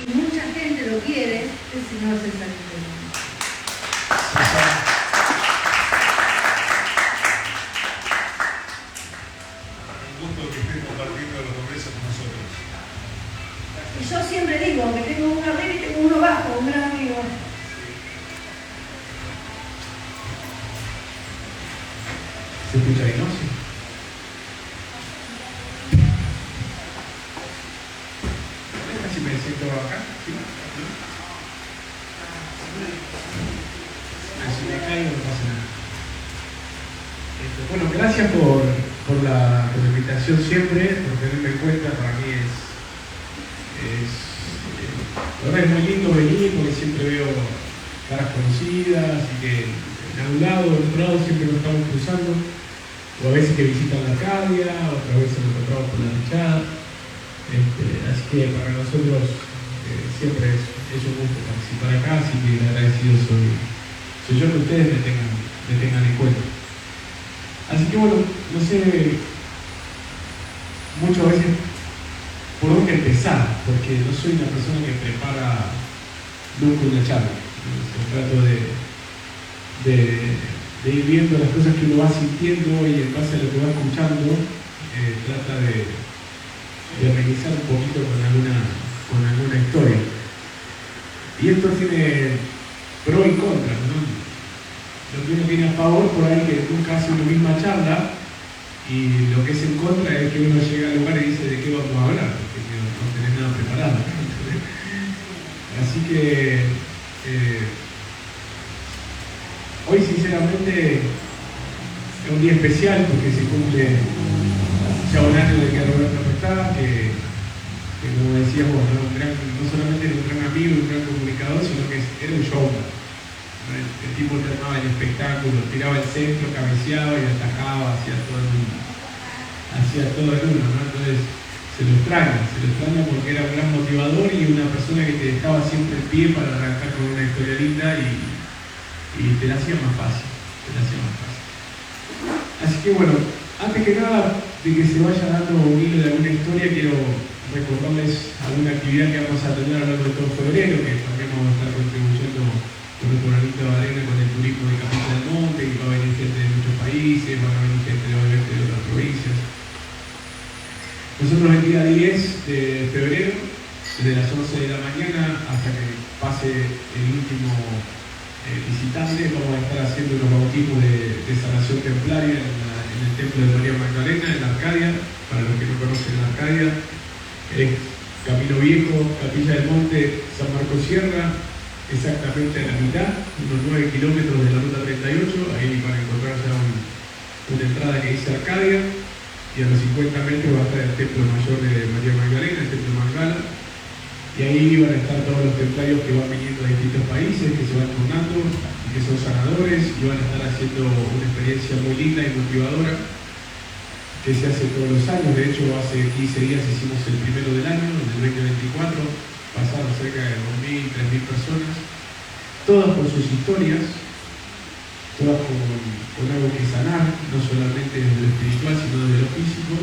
y mucha gente lo quiere, el Señor César Guillermo. Un gusto que estés compartiendo los congresos con nosotros. Y yo siempre digo que tengo uno arriba y tengo uno abajo, un gran amigo. ¿Se escucha ahí, no? Sí. Si me siento acá, ¿sí? Si me caigo no pasa nada. Bueno, gracias por la invitación siempre, por tenerme en cuenta. Para mí la verdad es muy lindo venir porque siempre veo caras conocidas y que en algún lado, en otro lado siempre nos estamos cruzando, o a veces que visitan la Arcadia, otras veces nos encontramos por la techada. Así que para nosotros siempre es un gusto participar acá, así que agradecido soy yo que ustedes me tengan en cuenta. Así que bueno, no sé muchas veces por dónde empezar, porque no soy una persona que prepara nunca una charla. Trato de ir viendo las cosas que uno va sintiendo y en base a lo que va escuchando, trata de amenizar un poquito con alguna historia. Y esto tiene pro y contra, ¿no? Lo que uno tiene a favor por ahí que nunca hace una misma charla, y lo que es en contra es que uno llega al lugar y dice de qué vamos a hablar, porque no tenés nada preparado. Así que hoy sinceramente es un día especial porque se cumple ya un año de que Roberto no está, que como decíamos, no solamente era un gran amigo y un gran comunicador, sino que era un showman. El tipo terminaba el espectáculo, tiraba el centro, cabeceaba y atajaba hacia todo el mundo, ¿no? Entonces se lo extraña porque era un gran motivador y una persona que te dejaba siempre el pie para arrancar con una historia linda y te la hacía más fácil. Así que bueno, antes que nada de que se vaya dando un hilo de alguna historia, quiero recordarles alguna actividad que vamos a tener a lo largo de todo febrero, que también vamos a estar contribuyendo con nuestro granito de arena con el turismo de Capilla del Monte, y va a venir gente de muchos países, van a venir gente obviamente de otras provincias. Nosotros el día 10 de febrero, desde las 11 de la mañana hasta que pase el último visitante, vamos a estar haciendo unos bautismos de sanación templaria en el templo de María Magdalena, en la Arcadia. Para los que no conocen la Arcadia, es Camino Viejo, Capilla del Monte, San Marcos Sierra, exactamente a la mitad, unos 9 kilómetros de la ruta 38, ahí van a encontrar ya una entrada que dice Arcadia, y a los 50 metros va a estar el templo mayor de María Magdalena, el templo Mangala, y ahí van a estar todos los templarios que van viniendo de distintos países, que se van turnando, y que son sanadores, y van a estar haciendo una experiencia muy linda y motivadora, que se hace todos los años. De hecho, hace 15 días hicimos el primero del año, del 2024, pasaron cerca de 2.000, 3.000 personas, todas con sus historias, todas con algo que sanar, no solamente desde lo espiritual, sino desde lo físico.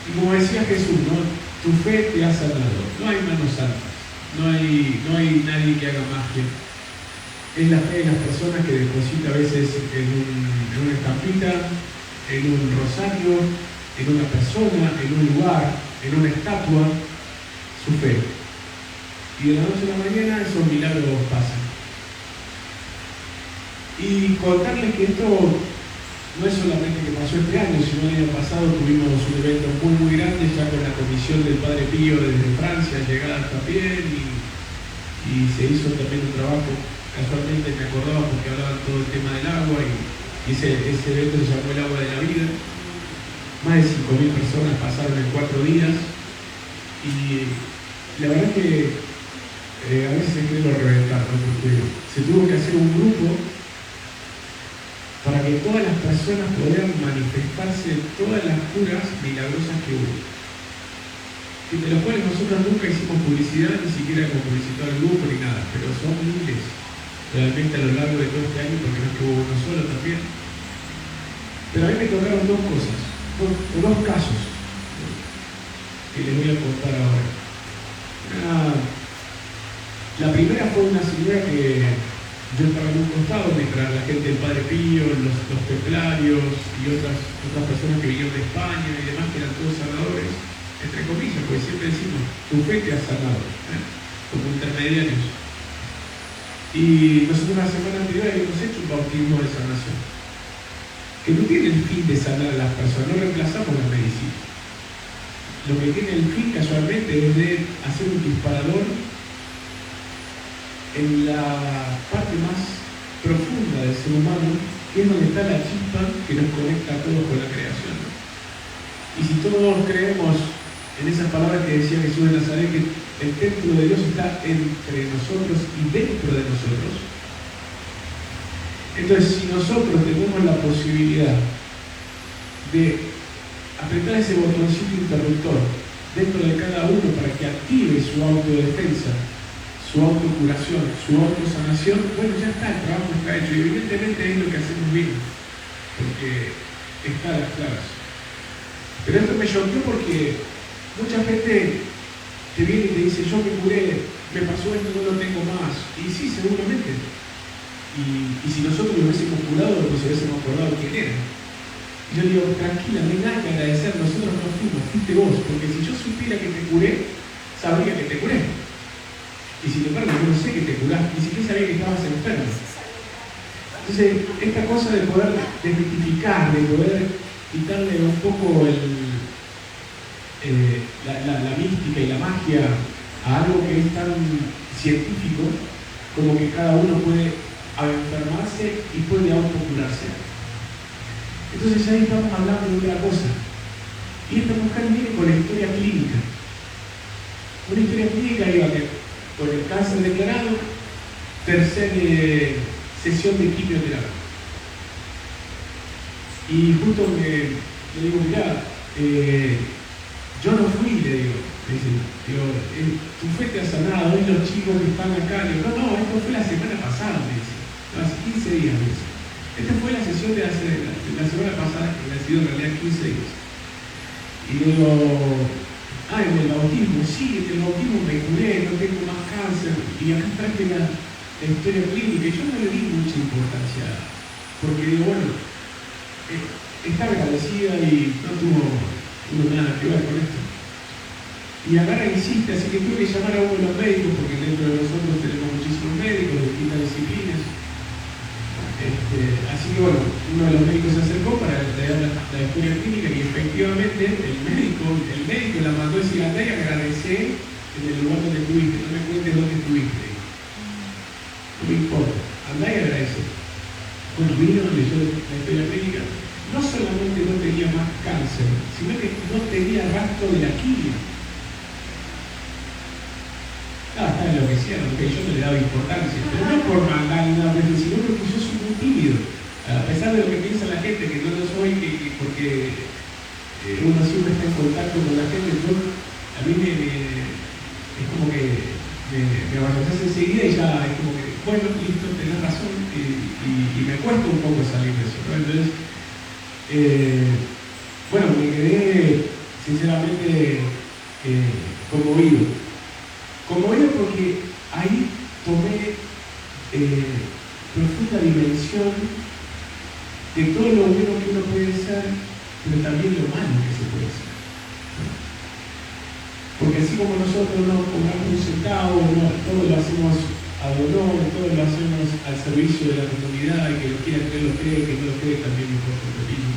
Y como decía Jesús, ¿no? Tu fe te ha sanado. No hay manos santas, no hay nadie que haga magia. Es la fe de las personas que deposita a veces en una estampita, en un rosario, en una persona, en un lugar, en una estatua, su fe. Y de la noche a la mañana esos milagros pasan. Y contarles que esto no es solamente que pasó este año, sino el año pasado tuvimos un evento muy grande ya con la comisión del Padre Pío desde Francia, llegada también, y se hizo también un trabajo. Casualmente me acordaba porque hablaban todo el tema del agua, y ese evento se llamó el agua de la vida. Más de 5.000 personas pasaron en 4 días, y la verdad que a veces se cree lo reventar, ¿no? Porque se tuvo que hacer un grupo para que todas las personas pudieran manifestarse todas las curas milagrosas que hubo, de los cuales nosotros nunca hicimos publicidad, ni siquiera hemos publicitado el grupo ni nada, pero son miles realmente a lo largo de todo este año, porque no es que hubo uno solo también. Pero a mí me tocaron dos cosas, dos casos que les voy a contar ahora. La primera fue una señora que yo estaba en un costado mientras la gente del Padre Pío, los templarios y otras personas que vinieron de España y demás, que eran todos sanadores, entre comillas, porque siempre decimos, tu fe te ha sanado, como intermediarios. Y nosotros la semana anterior habíamos hecho un bautismo de sanación, que no tiene el fin de sanar a las personas, no reemplazamos la medicina. Lo que tiene el fin casualmente es de hacer un disparador en la parte más profunda del ser humano, que es donde está la chispa que nos conecta a todos con la creación. Y si todos creemos en esas palabras que decía Jesús de Nazaret, que el templo de Dios está entre nosotros y dentro de nosotros, entonces si nosotros tenemos la posibilidad de apretar ese botoncito interruptor dentro de cada uno para que active su autodefensa, su autocuración, su autosanación, bueno, ya está, el trabajo está hecho. Y evidentemente es lo que hacemos bien, porque está a las claras. Pero esto me choqueó porque mucha gente te viene y te dice, yo me curé, me pasó esto, no lo tengo más. Y sí, seguramente. Y si nosotros lo hubiésemos curado, nos hubiésemos acordado quién era. Y yo digo, tranquila, no hay nada que agradecer, nosotros no fuimos, fuiste vos, porque si yo supiera que te curé, sabría que te curé. Y sin embargo, yo no sé que te curaste, ni siquiera sabía que estabas enfermo. Entonces, esta cosa de poder desmitificar, de poder quitarle un poco la mística y la magia a algo que es tan científico, como que cada uno puede enfermarse y puede autocurarse. Entonces ahí estamos hablando de otra cosa. Y esta mujer viene con la historia clínica. Una historia clínica iba con el cáncer declarado, tercera sesión de quimioterapia. Y justo le digo, mirá, yo no fui, le digo, tu fe te ha sanado, hoy los chicos que están acá, le digo, no, esto fue la semana pasada, me dice, no, hace 15 días, me dice. Esta fue la sesión de la semana pasada, que ha sido en realidad 15 días. Y le digo, en el bautismo, sí, en el bautismo me curé, no tengo más cáncer, y acá traje la historia clínica, y yo no le di mucha importancia, porque digo, bueno, está agradecida y no tuvo nada que ver con esto. Y agarra e insiste, así que tuve que llamar a uno de los médicos, porque dentro de nosotros tenemos muchísimos médicos de distintas disciplinas. Así que bueno, uno de los médicos se acercó para leer la historia clínica y efectivamente el médico la mandó a decir, andá y agradecé en el lugar donde estuviste, no me cuentes dónde estuviste. No me importa, andá y agradecé. Bueno, vino, leyó la historia clínica, no solamente no tenía más cáncer, sino que no tenía rastro de la quimio. Estaba enloquecida, porque yo no le daba importancia, pero no por mandar nada, sino porque yo soy muy tímido. A pesar de lo que piensa la gente, que no lo soy, porque uno siempre está en contacto con la gente, a mí es como que me abrazas enseguida y ya es como que, bueno, listo, tenés razón, y me cuesta un poco salir de eso, ¿no? Entonces, bueno, me quedé sinceramente conmovido porque ahí tomé profunda dimensión de todo lo bueno que uno puede ser, pero también lo malo que se puede ser. Porque así como nosotros no cobramos un centavo, todo lo hacemos ad honor, todo lo hacemos al servicio de la comunidad, y que lo quiera creer lo cree, que no lo cree también importa un pepino.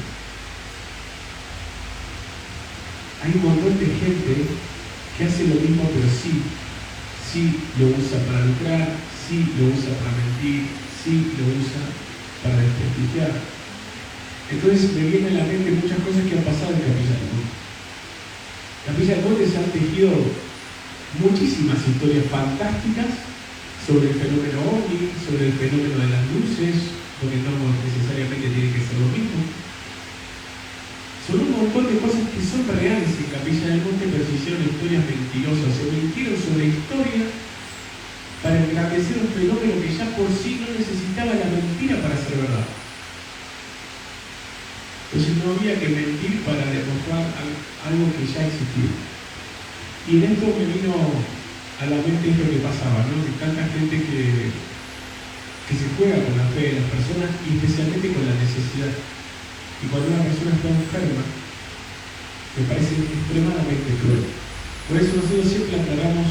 Hay un montón de gente que hace lo mismo, pero sí lo usa para lucrar, sí lo usa para mentir, sí lo usa para desprestigiar. Entonces me vienen a la mente muchas cosas que han pasado en Capilla del Monte. En Capilla del Monte se han tejido muchísimas historias fantásticas sobre el fenómeno OVNI, sobre el fenómeno de las luces, porque no necesariamente tiene que ser lo mismo. Son un montón de cosas que son reales en Capilla del Monte, pero se hicieron historias mentirosas, se mintieron sobre historia para engrandecer un fenómeno que ya por sí no necesitaba la mentira para ser verdad. Entonces no había que mentir para demostrar algo que ya existía. Y en esto me vino a a la mente esto que pasaba, ¿no? De tanta gente que se juega con la fe de las personas y especialmente con la necesidad. Y cuando una persona está enferma, me parece extremadamente cruel. Por eso nosotros siempre aclaramos,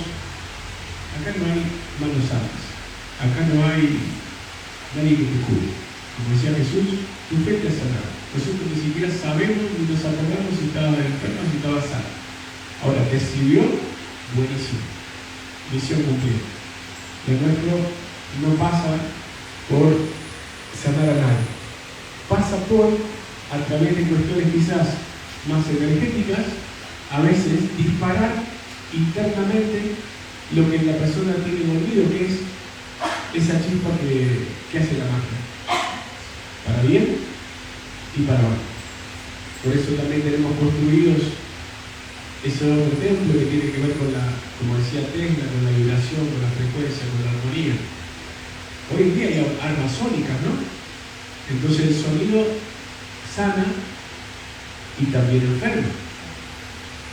acá no hay manos santas, acá no hay nadie que te cure. Como decía Jesús, tu fe te ha sanado. Nosotros ni siquiera sabemos ni nos acordamos si estaba enfermo o si estaba sano. Ahora, ¿te sirvió? Buenísimo. Misión cumplida. Lo nuestro no pasa por sanar a nadie. Pasa por, a través de cuestiones quizás más energéticas, a veces disparar internamente lo que la persona tiene dormido, que es esa chispa que hace la magia. Para bien y para mal. Por eso también tenemos construidos ese otro templo que tiene que ver con la, como decía Tesla, con la vibración, con la frecuencia, con la armonía. Hoy en día hay armas sónicas, ¿no? Entonces el sonido sana y también enferma.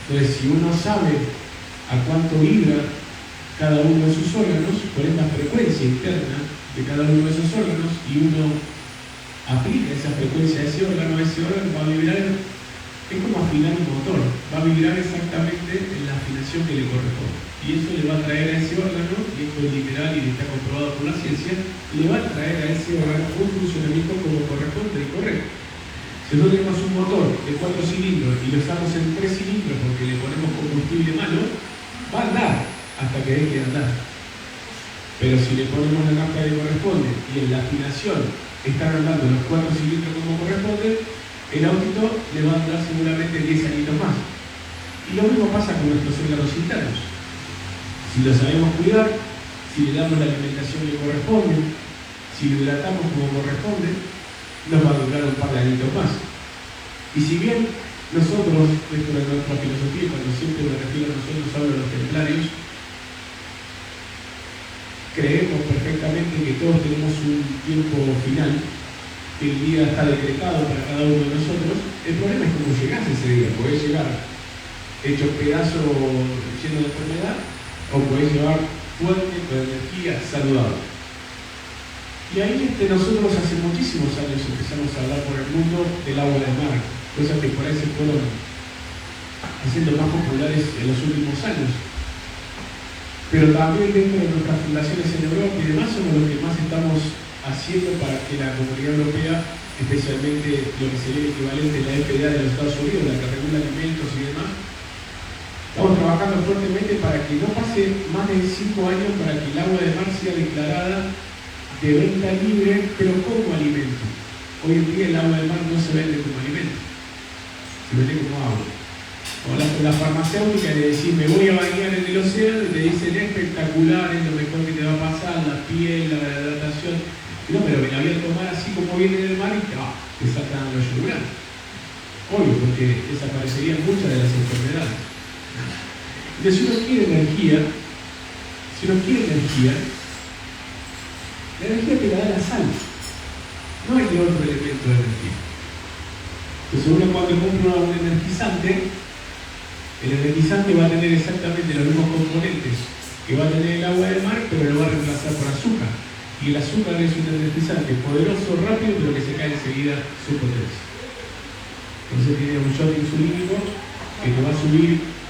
Entonces si uno sabe a cuánto vibra cada uno de sus órganos, cuál es la frecuencia interna de cada uno de esos órganos, y uno aplica esa frecuencia a ese órgano va a vibrar, es como afinar un motor, va a vibrar exactamente en la afinación que le corresponde. Y eso le va a traer a ese órgano, y esto es literal y está comprobado por la ciencia, le va a traer a ese órgano un funcionamiento como corresponde y correcto. Si nosotros tenemos un motor de 4 cilindros y lo usamos en 3 cilindros porque le ponemos combustible malo, va a andar hasta que deje de andar. Pero si le ponemos la nafta que corresponde y en la afinación están andando los 4 cilindros como corresponde, el autito le va a durar seguramente 10 añitos más. Y lo mismo pasa con nuestros órganos internos. Si lo sabemos cuidar, si le damos la alimentación que corresponde, si lo hidratamos como corresponde, nos va a durar un par de añitos más. Y si bien nosotros, dentro de nuestra filosofía, cuando siempre me refiero a nosotros, hablo de los templarios, creemos perfectamente que todos tenemos un tiempo final, que el día está decretado para cada uno de nosotros. El problema es cómo llegás ese día. Podés llegar hecho pedazo lleno de enfermedad, o podés llegar fuerte, con energía, saludable. Y ahí nosotros hace muchísimos años empezamos a hablar por el mundo del agua del mar, cosas que por ahí se fueron haciendo más populares en los últimos años. Pero también dentro de nuestras fundaciones en Europa y demás somos los que más estamos haciendo para que la Comunidad Europea, especialmente lo que sería el equivalente a la FDA de los Estados Unidos, la que regula alimentos y demás, estamos trabajando fuertemente para que no pase más de 5 años para que el agua de mar sea declarada de venta libre, pero como alimento. Hoy en día el agua del mar no se vende como alimento, se vende como agua. O la farmacéutica le decís, me voy a bañar en el océano, y te dicen, es espectacular, es lo mejor que te va a pasar, la piel, la hidratación. No, pero me la voy a tomar así como viene del mar y te sacan los yugulares. Obvio, porque desaparecerían muchas de las enfermedades. Entonces, si uno quiere energía, la energía te la da la sal. No hay otro elemento de energía. Entonces uno cuando compra un energizante, el energizante va a tener exactamente los mismos componentes que va a tener el agua del mar, pero lo va a reemplazar por azúcar. Y el azúcar es un energizante poderoso, rápido, pero que se cae enseguida su potencia. Entonces tiene un shot insulínico que te va a subir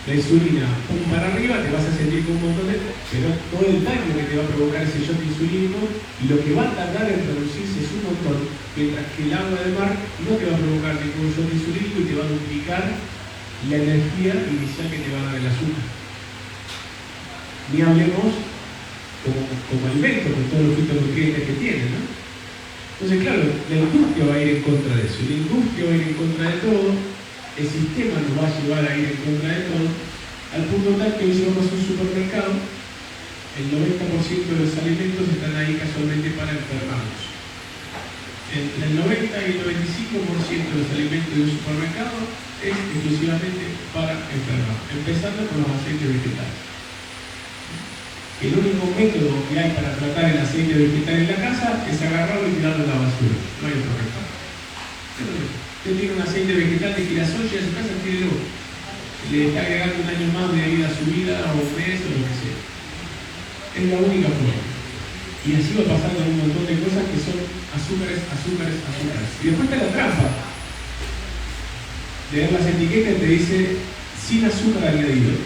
la insulina para arriba, te vas a sentir con un montón de... pero todo el daño que te va a provocar ese shot insulínico, y lo que va a tardar en producirse es un montón, mientras que el agua del mar no te va a provocar ningún shot insulínico y te va a duplicar la energía inicial que te va a dar el azúcar. Ni hablemos como alimento, con todos los fitonutrientes que tiene, ¿no? Entonces, claro, la industria va a ir en contra de eso, y la industria va a ir en contra de todo. El sistema nos va a llevar a ir en contra de todo, al punto tal que hoy si vamos a un supermercado, el 90% de los alimentos están ahí casualmente para enfermarnos. Entre el 90 y el 95% de los alimentos de un supermercado es exclusivamente para enfermar, empezando con los aceites vegetales. El único método que hay para tratar el aceite vegetal en la casa es agarrarlo y tirarlo a la basura. No hay otro método. Usted tiene un aceite vegetal de girasol, llega a su casa, tírelo. le está agregando un año más de vida a su vida, o un mes, o lo que sea. Es la única forma. Y así va pasando un montón de cosas que son azúcares, azúcares, azúcares. Y después está la trampa. Leer las etiquetas te dice sin azúcar añadido.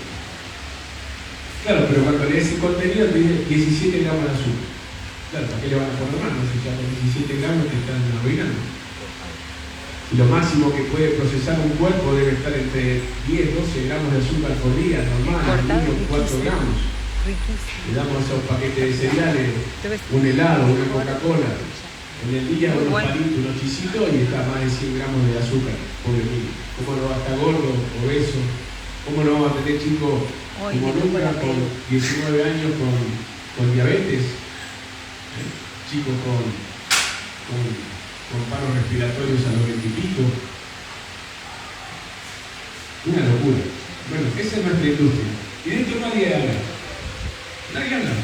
Claro, pero cuando lees el contenido te dice 17 gramos de azúcar. Claro, ¿para qué le van a poner más? Si ya con 17 gramos te están arruinando. Y lo máximo que puede procesar un cuerpo debe estar entre 10, 12 gramos de azúcar por día, normal, al niño 4 gramos. Le damos esos paquetes de cereales, un helado, una Coca-Cola. En el día unos palitos, unos chisitos y está más de 100 gramos de azúcar, pobre niño. ¿Cómo no va a estar gordo, obeso? ¿Cómo no va a tener chico como nunca con 19 años con diabetes? Chicos con paros respiratorios a los 20 y pico. Una locura. Bueno, esa es nuestra industria. Y de esto nadie habla. Nadie habla.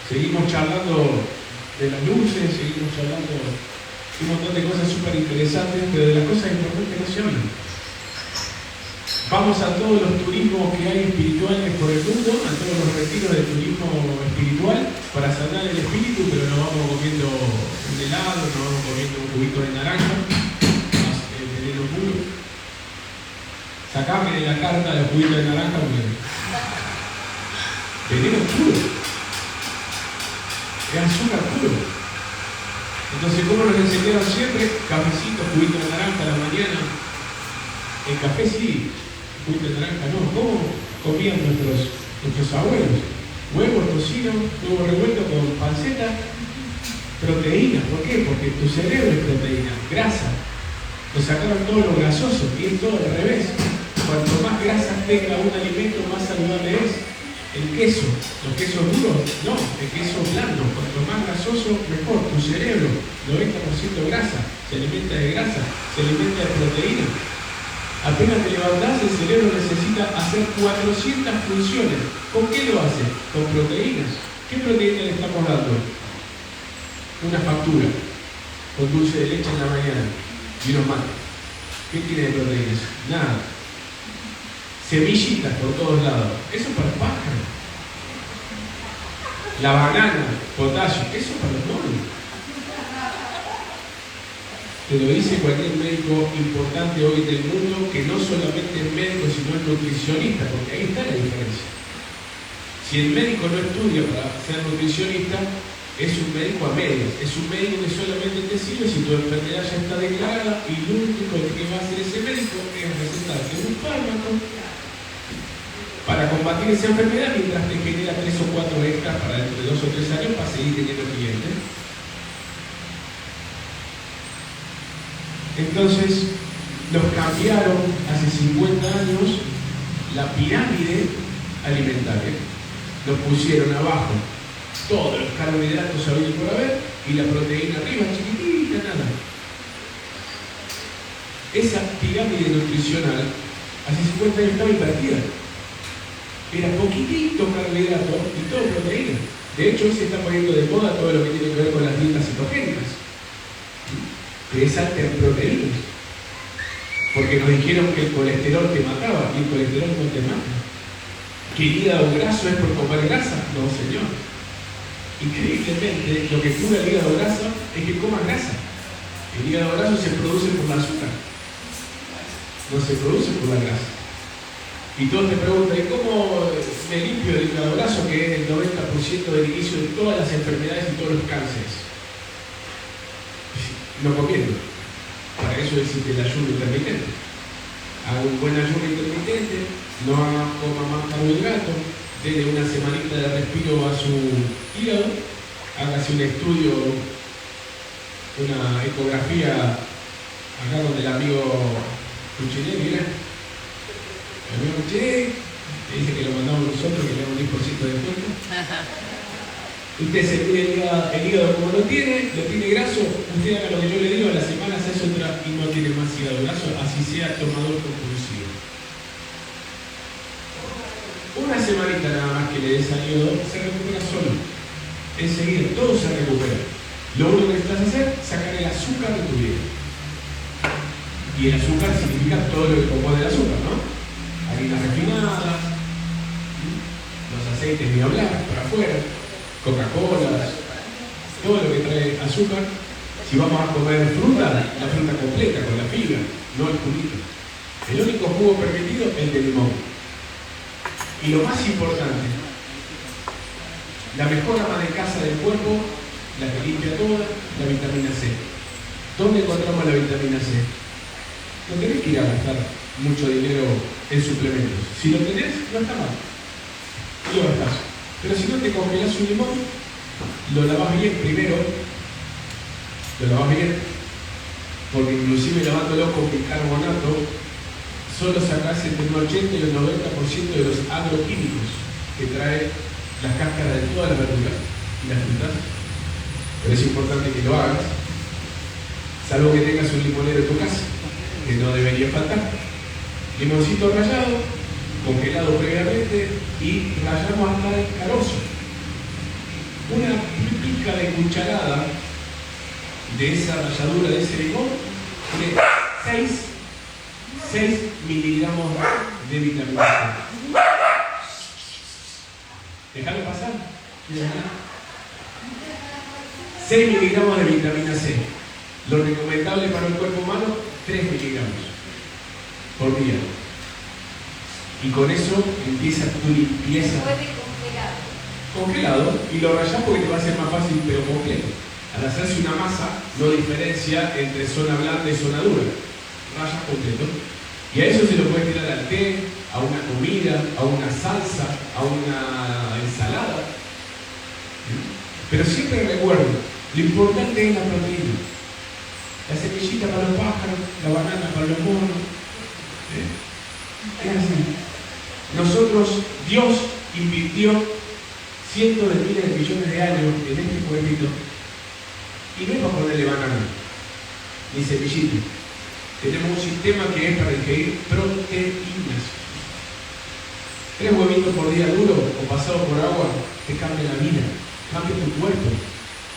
Seguimos charlando de las luces, seguimos hablando de un montón de cosas súper interesantes, pero de las cosas importantes no se hablan. Vamos a todos los turismos que hay espirituales por el mundo, a todos los retiros de turismo espiritual, para sanar el espíritu, pero nos vamos comiendo un helado, nos vamos comiendo un juguito de naranja, más el veneno puro. Sacame de la carta del juguito de naranja, porque veneno puro. Es azúcar puro. Entonces, ¿cómo nos enseñaron siempre? Cafecito, juguito de naranja a la mañana. El café sí, juguito de naranja no. ¿Cómo comían nuestros abuelos? Huevos, tocino, huevo revuelto con panceta, proteína. ¿Por qué? Porque tu cerebro es proteína, grasa. Nos sacaron todo lo grasoso y es todo al revés. Cuanto más grasa tenga un alimento, más saludable es. El queso, los quesos duros, no, el queso blando, cuanto más grasoso, mejor. Tu cerebro, 90% grasa, se alimenta de grasa, se alimenta de proteína. Apenas te levantás, el cerebro necesita hacer 400 funciones. ¿Con qué lo hace? Con proteínas. ¿Qué proteína le estamos dando? Una factura, con dulce de leche en la mañana y unos mates. ¿Qué tiene de proteínas? Nada. Semillitas por todos lados. Eso para el pájaro. La banana, potasio, eso para los monos. Te lo dice cualquier médico importante hoy del mundo, que no solamente es médico, sino es nutricionista, porque ahí está la diferencia. Si el médico no estudia para ser nutricionista, es un médico a medias, es un médico que solamente te sirve si tu enfermedad ya está declarada y lo único que va a hacer ese médico es recetarte un fármaco para combatir esa enfermedad mientras te genera 3 o 4 extras para dentro de 2 o 3 años para seguir teniendo clientes. Entonces, nos cambiaron hace 50 años la pirámide alimentaria. Nos pusieron abajo todos los carbohidratos habidos por haber y la proteína arriba, chiquitita, nada. Esa pirámide nutricional hace 50 años estaba invertida. Era poquitito carbohidrato y todo proteína. De hecho, hoy se está poniendo de moda todo lo que tiene que ver con las dietas cetogénicas, que es alta en proteínas. Porque nos dijeron que el colesterol te mataba y el colesterol no te mata. ¿Que el hígado graso es por comer grasa? No, señor. Increíblemente, lo que cura el hígado graso es que comas grasa. El hígado graso se produce por el azúcar, no se produce por la grasa. Y todos te preguntan, ¿y cómo me limpio el hígado graso, que es el 90% del inicio de todas las enfermedades y todos los cánceres? No comiendo. Para eso existe el ayuno intermitente. Haga un buen ayuno intermitente, no coma más carbohidratos, déle una semanita de respiro a su hígado, hágase un estudio, una ecografía, acá donde el amigo Cuchinelli, mira. El amigo Cuchinelli, le dice que lo mandamos nosotros, que le damos un 10% de descuento. Usted se mide el hígado como lo tiene graso, usted haga lo que yo le digo, a la semana se hace otra y no tiene más hígado graso, así sea tomador compulsivo. Una semanita nada más que le des al hígado, se recupera solo. Enseguida, todo se recupera. Lo único que necesitas hacer es sacar el azúcar de tu vida. Y el azúcar significa todo lo que compone el azúcar, ¿no? harinas refinadas, los aceites ni hablar, para afuera, Coca-Cola, todo lo que trae azúcar. Si vamos a comer fruta, la fruta completa, con la fibra, no el juguito. El único jugo permitido es el de limón. Y lo más importante, la mejor ama de casa del cuerpo, la que limpia toda, la vitamina C. ¿Dónde encontramos la vitamina C? No tenés que ir a gastar mucho dinero en suplementos. Si lo tenés, no está mal. Lo gastás. Pero si no, te congelás un limón, lo lavás bien primero, lo lavás bien, porque inclusive lavándolo con bicarbonato, solo sacás entre un 80 y un 90% de los agroquímicos que trae las cáscaras de todas las verduras y las frutas. Pero es importante que lo hagas, salvo que tengas un limonero en tu casa, que no debería faltar. Limoncito rallado, congelado previamente y rallamos hasta el carozo. Una pica de cucharada de esa ralladura de ese limón tiene 6 miligramos de vitamina C. Déjalo pasar. 6 miligramos de vitamina C. Lo recomendable para el cuerpo humano, 3 miligramos por día. Y con eso empieza tu limpieza. Congelado, y lo rayás porque te va a ser más fácil, pero completo. Al hacerse una masa, no diferencia entre zona blanda y zona dura. Rayas completo. Y a eso se lo puedes tirar al té, a una comida, a una salsa, a una ensalada. Pero siempre recuerdo, lo importante es la proteína. La semillita para los pájaros, la banana para los monos. Es así. Nosotros, Dios invirtió cientos de miles de millones de años en este pueblito. Y no es para ponerle banana, ni semillita. Tenemos un sistema que es para ingerir proteínas. 3 huevitos por día duro o pasado por agua te cambia la vida, cambia tu cuerpo.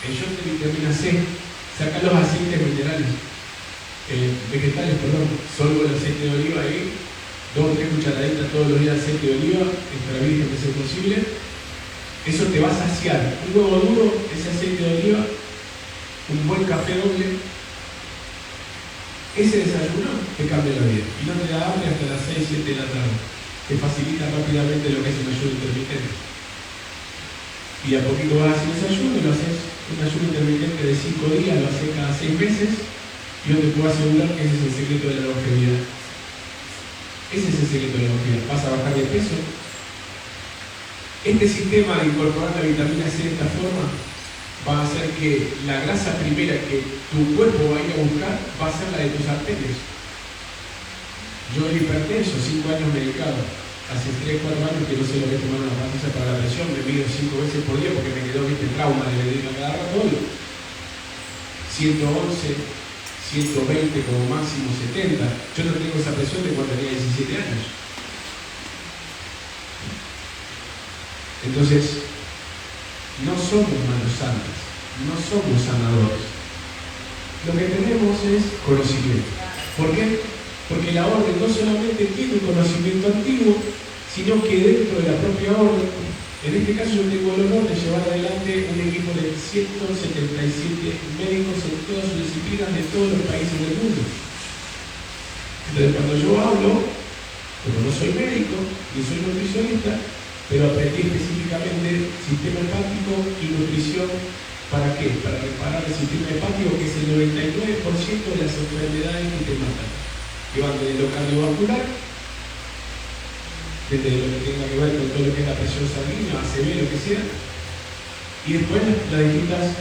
El shot de vitamina C, saca los aceites minerales, vegetales, solo el aceite de oliva ahí, 2 o 3 cucharaditas todos los días de aceite de oliva, extra virgen que sea posible. Eso te va a saciar. Un huevo duro, ese aceite de oliva, un buen café doble. Ese desayuno te cambia la vida y no te da hambre hasta las 6, 7 de la tarde. Te facilita rápidamente lo que es un ayuno intermitente. Y a poquito vas a hacer desayuno y lo haces un ayuno intermitente de 5 días, lo haces cada 6 meses y yo te puedo asegurar que ese es el secreto de la longevidad. Ese es el secreto de la longevidad. Vas a bajar de peso. Este sistema de incorporar la vitamina C de esta forma va a hacer que la grasa primera que tu cuerpo va a ir a buscar va a ser la de tus arterias. Yo era hipertenso, 5 años medicado. Hace 3, 4 años que no sé lo que es tomar una pastilla para la presión, me mido 5 veces por día porque me quedó este trauma de medirme a cada rato. 111, 120 como máximo 70. Yo no tengo esa presión de cuando tenía 17 años. Entonces, no somos manos santas, no somos sanadores. Lo que tenemos es conocimiento. ¿Por qué? Porque la orden no solamente tiene un conocimiento antiguo, sino que dentro de la propia orden, en este caso yo tengo el honor de llevar adelante un equipo de 177 médicos en todas sus disciplinas de todos los países del mundo. Entonces cuando yo hablo, como no soy médico, ni soy nutricionista, pero aprendí específicamente sistema hepático y nutrición. ¿Para qué? Para reparar el sistema hepático, que es el 99% de las enfermedades que te matan, que van desde lo cardiovascular, desde lo que tenga que ver con todo lo que es la presión sanguínea, ACV, lo que sea, y después las distintas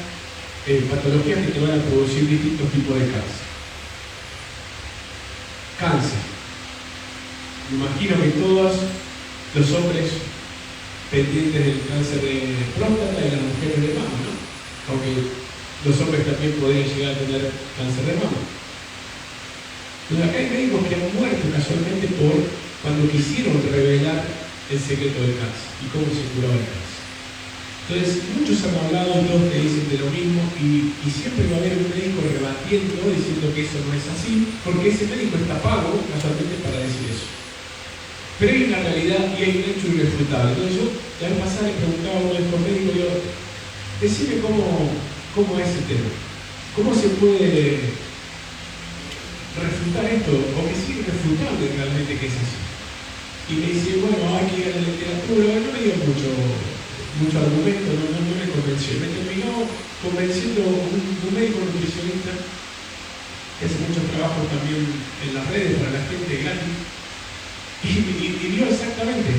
patologías que te van a producir distintos tipos de cáncer. Cáncer. Me imagino que todos los hombres pendientes del cáncer de próstata y las mujeres de mama, ¿no? Aunque los hombres también podrían llegar a tener cáncer de mama. Pero acá hay médicos que han muerto casualmente cuando quisieron revelar el secreto del cáncer y cómo se curaba el cáncer. Entonces, muchos han hablado, todos te dicen de lo mismo y siempre va a haber un médico rebatiendo, diciendo que eso no es así, porque ese médico está pago casualmente para decir eso. Pero hay una realidad y hay un hecho irrefutable. Entonces yo la vez pasada le preguntaba a uno de estos médicos, digo, decime cómo es ese tema. ¿Cómo se puede refutar esto? O que sigue refutando realmente que es así. Y me dice, bueno, hay que ir a la literatura. No me dio mucho argumento, no me convenció. Me terminó convenciendo un médico nutricionista que hace muchos trabajos también en las redes para la gente gratis. Y vio exactamente.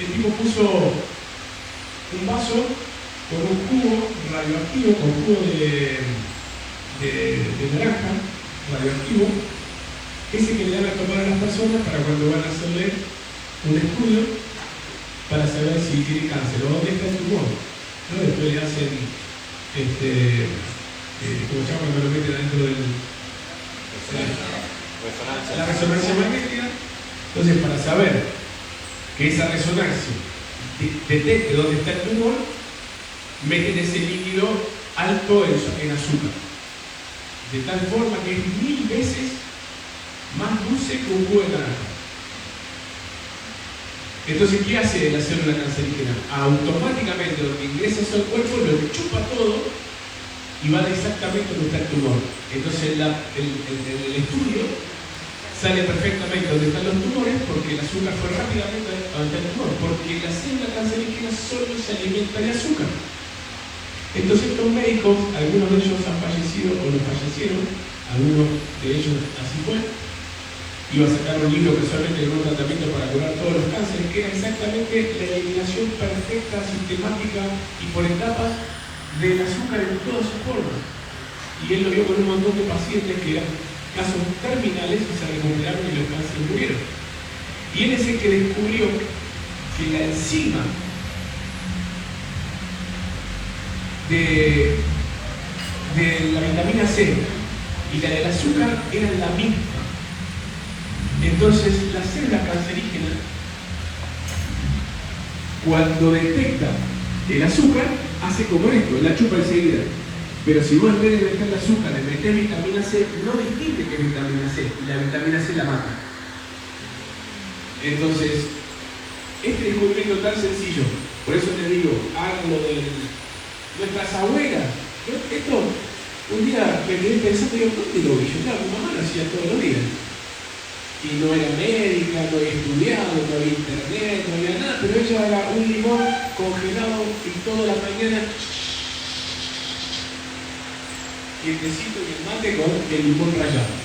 El tipo puso un vaso con un jugo radioactivo, con jugo de naranja radioactivo, ese que le dan a tomar a las personas para cuando van a hacerle un estudio para saber si tiene cáncer o dónde está el tumor. ¿No? Después le hacen, ¿cómo se llama cuando lo meten adentro del... la resonancia magnética? Entonces, para saber que esa resonancia detecte dónde está el tumor, meten ese líquido alto en azúcar. De tal forma que es 1000 veces más dulce que un jugo de naranja. Entonces, ¿qué hace la célula cancerígena? Automáticamente lo que ingresa eso al cuerpo lo chupa todo y va exactamente donde está el tumor. Entonces, el estudio sale perfectamente donde están los tumores porque el azúcar fue rápidamente donde está el tumor, porque la célula cancerígena solo se alimenta de azúcar. Entonces estos médicos, algunos de ellos han fallecido o no fallecieron, algunos de ellos así fue. Iba a sacar un libro casualmente de un tratamiento para curar todos los cánceres, que era exactamente la eliminación perfecta, sistemática y por etapas del azúcar en todas sus formas. Y él lo vio con un montón de pacientes que eran casos terminales y se recuperaron y los cánceres murieron. Y él es el que descubrió que la enzima de la vitamina C y la del azúcar eran la misma. Entonces, la célula cancerígena, cuando detecta el azúcar, hace como esto, la chupa enseguida. Pero si vos en vez de meter el azúcar le metés vitamina C, no distingue que es vitamina C, y la vitamina C la mata. Entonces, este descubrimiento tan sencillo, por eso te digo, háganlo de nuestras abuelas. Esto, un día me quedé pensando, digo, ¿dónde lo vi? Yo, claro, mi mamá lo hacía todos los días. Y no era médica, no había estudiado, no había internet, no había nada, pero ella era un limón congelado y toda la mañana y el tecito y el mate con el limón rallado.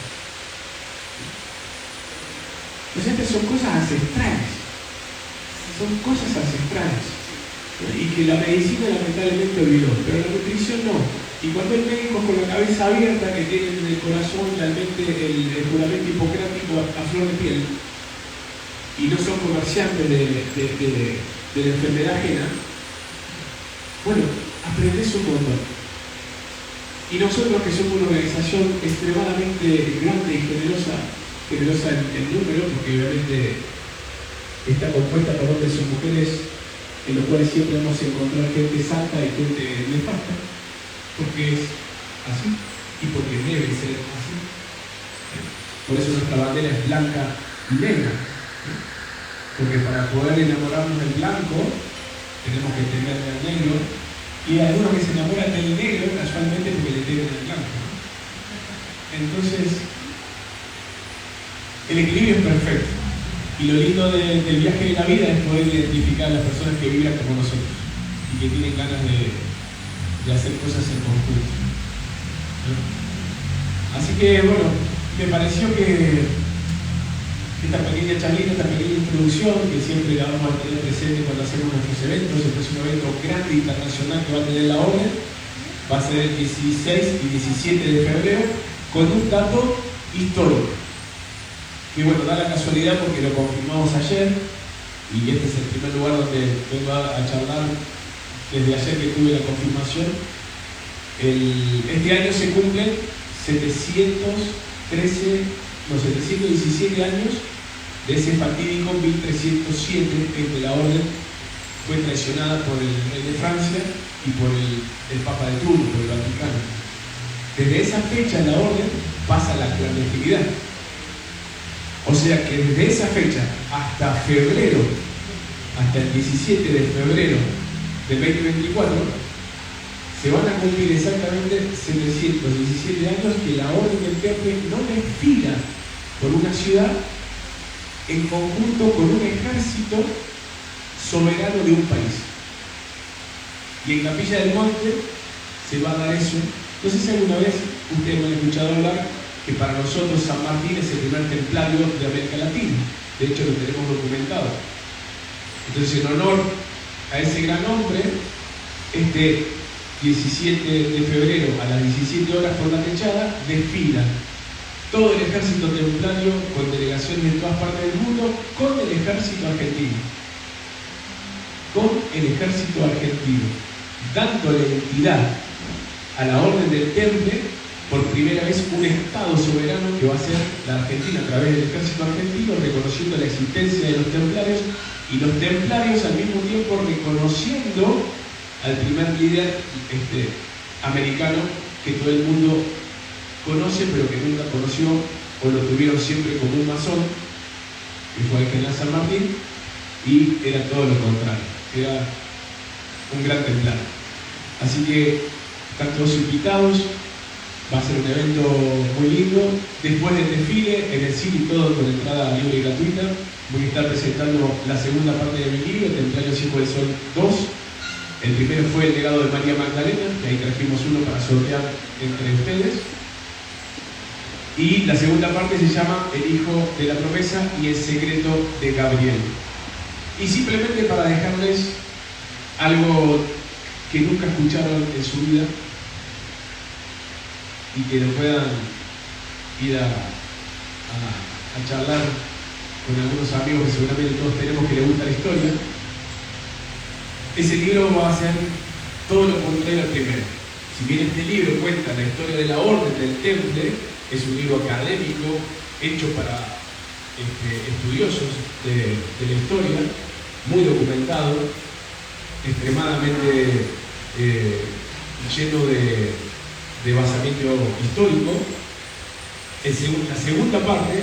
Pues estas son cosas ancestrales, son cosas ancestrales, y que la medicina lamentablemente olvidó, pero la nutrición no. Y cuando hay médicos con la cabeza abierta que tienen en el corazón realmente el juramento hipocrático a flor de piel y no son comerciantes de la enfermedad ajena, bueno, aprendes un montón. Y nosotros, que somos una organización extremadamente grande y generosa en número, porque obviamente está compuesta por hombres y mujeres en los cuales siempre vamos a encontrar gente santa y gente nefasta, porque es así y porque debe ser así. Por eso nuestra bandera es blanca y negra, porque para poder enamorarnos del blanco tenemos que temerle al negro, y hay algunos que se enamoran del negro casualmente porque le temen al blanco. Entonces, el equilibrio es perfecto, y lo lindo del viaje de la vida es poder identificar a las personas que vibran como nosotros y que tienen ganas de hacer cosas en conjunto, ¿no? Así que bueno, me pareció que esta pequeña charlita, esta pequeña introducción, que siempre la vamos a tener presente cuando hacemos nuestros eventos. El próximo evento grande internacional que va a tener la orden va a ser el 16 y 17 de febrero, con un dato histórico, que bueno, da la casualidad porque lo confirmamos ayer, y este es el primer lugar donde vengo a charlar desde ayer que tuve la confirmación. Este año se cumplen 717 años de ese fatídico 1307 en que la orden fue traicionada por el rey de Francia y por el Papa de turno, por el Vaticano. Desde esa fecha la orden pasa a la clandestinidad. O sea que desde esa fecha hasta febrero, hasta el 17 de febrero del 2024, se van a cumplir exactamente 717 años que la Orden del Temple no desfila por una ciudad en conjunto con un ejército soberano de un país. Y en Capilla del Monte se va a dar eso. No sé si alguna vez ustedes me han escuchado hablar que para nosotros San Martín es el primer templario de América Latina. De hecho, lo tenemos documentado. Entonces, en honor a ese gran hombre, este 17 de febrero a las 17 horas por la techada, desfila todo el ejército templario con delegaciones de todas partes del mundo, con el ejército argentino. Con el ejército argentino, dándole entidad a la Orden del Temple, por primera vez un Estado soberano que va a ser la Argentina a través del ejército argentino, reconociendo la existencia de los templarios, y los templarios al mismo tiempo reconociendo al primer líder americano que todo el mundo conoce, pero que nunca conoció, o lo tuvieron siempre como un masón, que fue el general San Martín, y era todo lo contrario, era un gran templario. Así que están todos invitados, va a ser un evento muy lindo. Después del desfile, en el cine y todo con entrada libre y gratuita, voy a estar presentando la segunda parte de mi libro, Templarios Hijos del Sol 2. El primero fue El legado de María Magdalena, que ahí trajimos uno para sortear entre ustedes. Y la segunda parte se llama El Hijo de la Promesa y El Secreto de Gabriel. Y simplemente para dejarles algo que nunca escucharon en su vida y que lo puedan ir a charlar con algunos amigos que seguramente todos tenemos que les gusta la historia. Ese libro va a ser todo lo contrario al primero. Si bien este libro cuenta la historia de la Orden del Temple, es un libro académico hecho para estudiosos de la historia, muy documentado, extremadamente lleno de basamento histórico. La segunda parte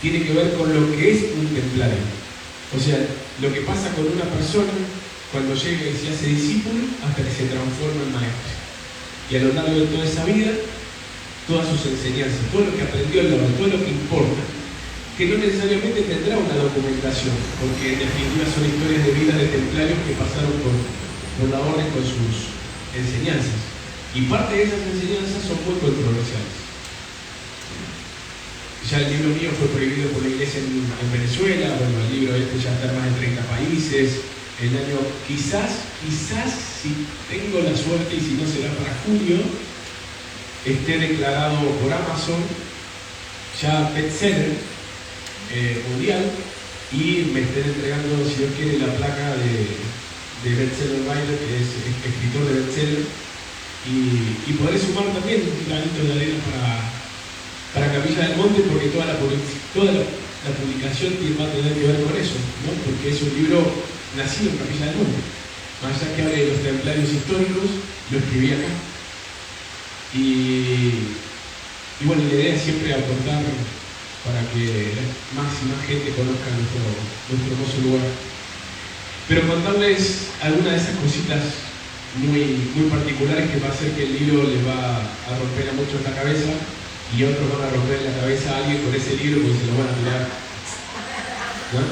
tiene que ver con lo que es un templario. O sea, lo que pasa con una persona cuando llega y se hace discípulo hasta que se transforma en maestro. Y a lo largo de toda esa vida, todas sus enseñanzas, todo lo que aprendió en la vida, todo lo que importa, que no necesariamente tendrá una documentación, porque en definitiva son historias de vida de templarios que pasaron por la orden con sus enseñanzas. Y parte de esas enseñanzas son muy controversiales. Ya el libro mío fue prohibido por la iglesia en Venezuela, bueno, el libro este ya está en más de 30 países. El año, quizás, si tengo la suerte y si no será para julio, esté declarado por Amazon ya bestseller mundial, y me estén entregando, si Dios quiere, la placa de bestseller writer, que es escritor de bestseller, y podré sumar también un granito de arena para Capilla del Monte, porque toda la publicación va a tener que ver con eso, ¿no? Porque es un libro nacido en Capilla del Monte. Más allá que hable de los templarios históricos, lo escribí acá. Y bueno, la idea es siempre aportar para que más y más gente conozca nuestro hermoso lugar. Pero contarles algunas de esas cositas muy particulares que va a hacer que el libro les va a romper a muchos la cabeza, y otros van a romper la cabeza a alguien con ese libro porque se lo van a tirar, ¿no?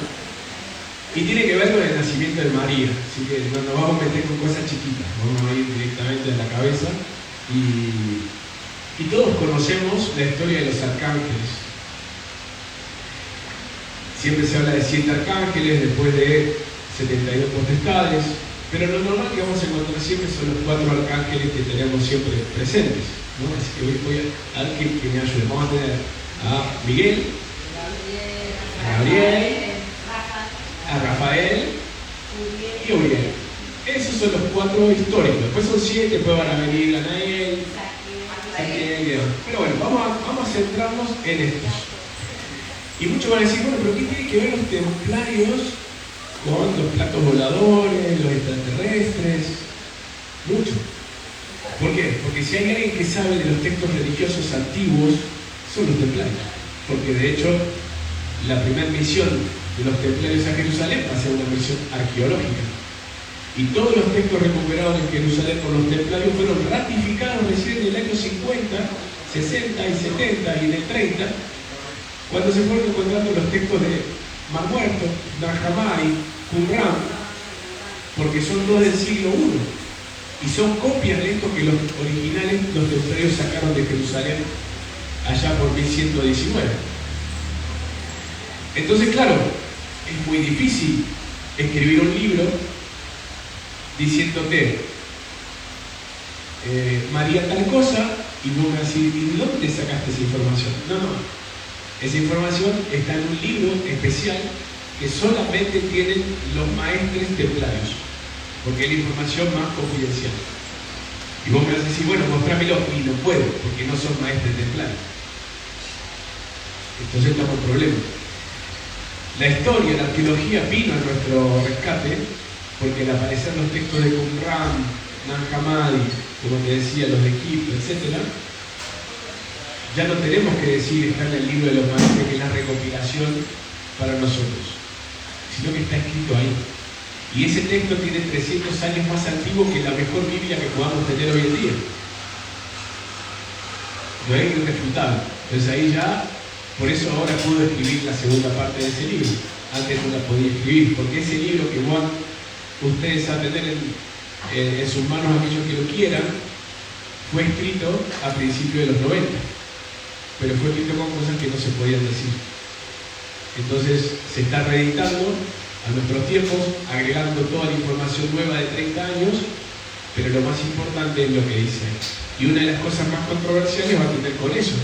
Y tiene que ver con el nacimiento de María, así que no nos vamos a meter con cosas chiquitas, vamos a ir directamente a la cabeza. Y todos conocemos la historia de los arcángeles. Siempre se habla de 7 arcángeles, después de 72 potestades, pero lo normal que vamos a encontrar siempre son los 4 arcángeles que tenemos siempre presentes, ¿no? Así que voy a dar que me ayude. Vamos a tener a Miguel, a Gabriel, a Rafael y Uriel. Esos son los 4 históricos. Después son 7, después van a venir Anael, pero bueno, vamos a centrarnos en estos. Y muchos van a decir, bueno, pero ¿qué tiene que ver los templarios con los platos voladores, los extraterrestres? Mucho. ¿Por qué? Porque si hay alguien que sabe de los textos religiosos antiguos, son los templarios. Porque de hecho, la primera misión de los templarios a Jerusalén va a ser una misión arqueológica. Y todos los textos recuperados en Jerusalén por los templarios fueron ratificados recién en el año 50, 60 y 70 y en el 30, cuando se fueron encontrando los textos de Mar Muerto, Nag Hammadi, Qumran, porque son todos del siglo I y son copias de estos que los originales, los templarios sacaron de Jerusalén allá por 1119. Entonces, claro, es muy difícil escribir un libro diciéndote María tal cosa y vos me decís, ¿y de dónde sacaste esa información? No. Esa información está en un libro especial que solamente tienen los maestres templarios, porque es la información más confidencial. Y vos me vas a decir, bueno, mostrámelo, y no puedo, porque no son maestres templarios. Entonces estamos en problema. La historia, la arqueología vino a nuestro rescate, porque al aparecer los textos de Qumran, Nag Hammadi, como te decía, los de Egipto, etc., ya no tenemos que decir está en el libro de los maestres, que es la recopilación para nosotros, sino que está escrito ahí. Y ese texto tiene 300 años más antiguo que la mejor Biblia que podamos tener hoy en día. No es irrefutable. Entonces ahí ya, por eso ahora puedo escribir la segunda parte de ese libro. Antes no la podía escribir, porque ese libro que ustedes van a tener en sus manos, aquellos que lo quieran, fue escrito a principios de los 90, pero fue escrito con cosas que no se podían decir. Entonces se está reeditando a nuestros tiempos, agregando toda la información nueva de 30 años, pero lo más importante es lo que dice ahí. Y una de las cosas más controversiales va a tener con eso,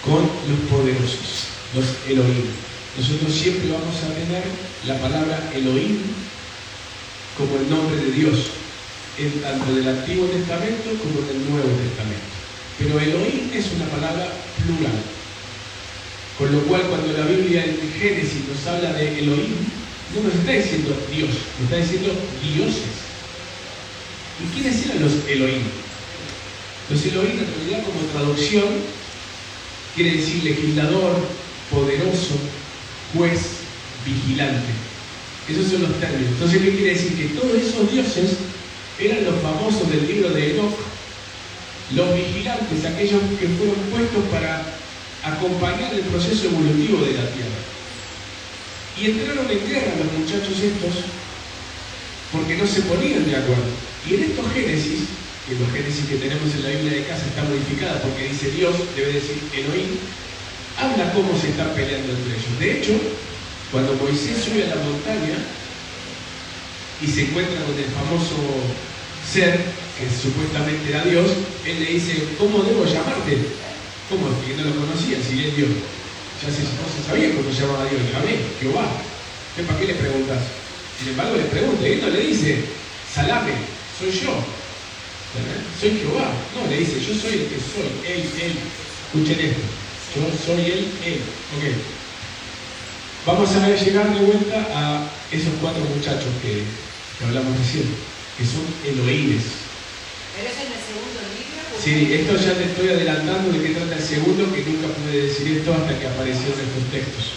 con los poderosos, los Elohim. Nosotros siempre vamos a tener la palabra Elohim como el nombre de Dios, tanto del Antiguo Testamento como del Nuevo Testamento. Pero Elohim es una palabra plural. Con lo cual, cuando la Biblia en Génesis nos habla de Elohim, no nos está diciendo Dios, nos está diciendo dioses. ¿Y quiénes eran los Elohim? Los Elohim, en realidad, como traducción, quiere decir legislador, poderoso, juez, vigilante. Esos son los términos. Entonces, ¿qué quiere decir? Que todos esos dioses eran los famosos del libro de Enoch, los vigilantes, aquellos que fueron puestos para acompañar el proceso evolutivo de la Tierra. Y entraron en guerra los muchachos estos porque no se ponían de acuerdo. Y en estos Génesis, que los Génesis que tenemos en la Biblia de casa está modificada porque dice Dios, debe decir Elohim, habla cómo se están peleando entre ellos. De hecho, cuando Moisés sube a la montaña y se encuentra con el famoso ser, que supuestamente era Dios, él le dice, ¿cómo debo llamarte? ¿Cómo? Porque no lo conocía, si es Dios. Ya no se sabía cómo se llamaba Dios, Yahvé, Jehová. ¿Para qué le preguntas? Sin embargo, le pregunta, y él no le dice, Salame, soy yo. ¿Verdad? Soy Jehová. No, le dice, yo soy el que soy, él. Escuchen esto. Yo soy él. Ok. Vamos a llegar de vuelta a esos 4 muchachos que hablamos recién, que son Elohimes. ¿Pero es en el segundo libro? Sí, esto ya te estoy adelantando de qué trata el segundo, que nunca pude decir esto hasta que aparecieron estos textos.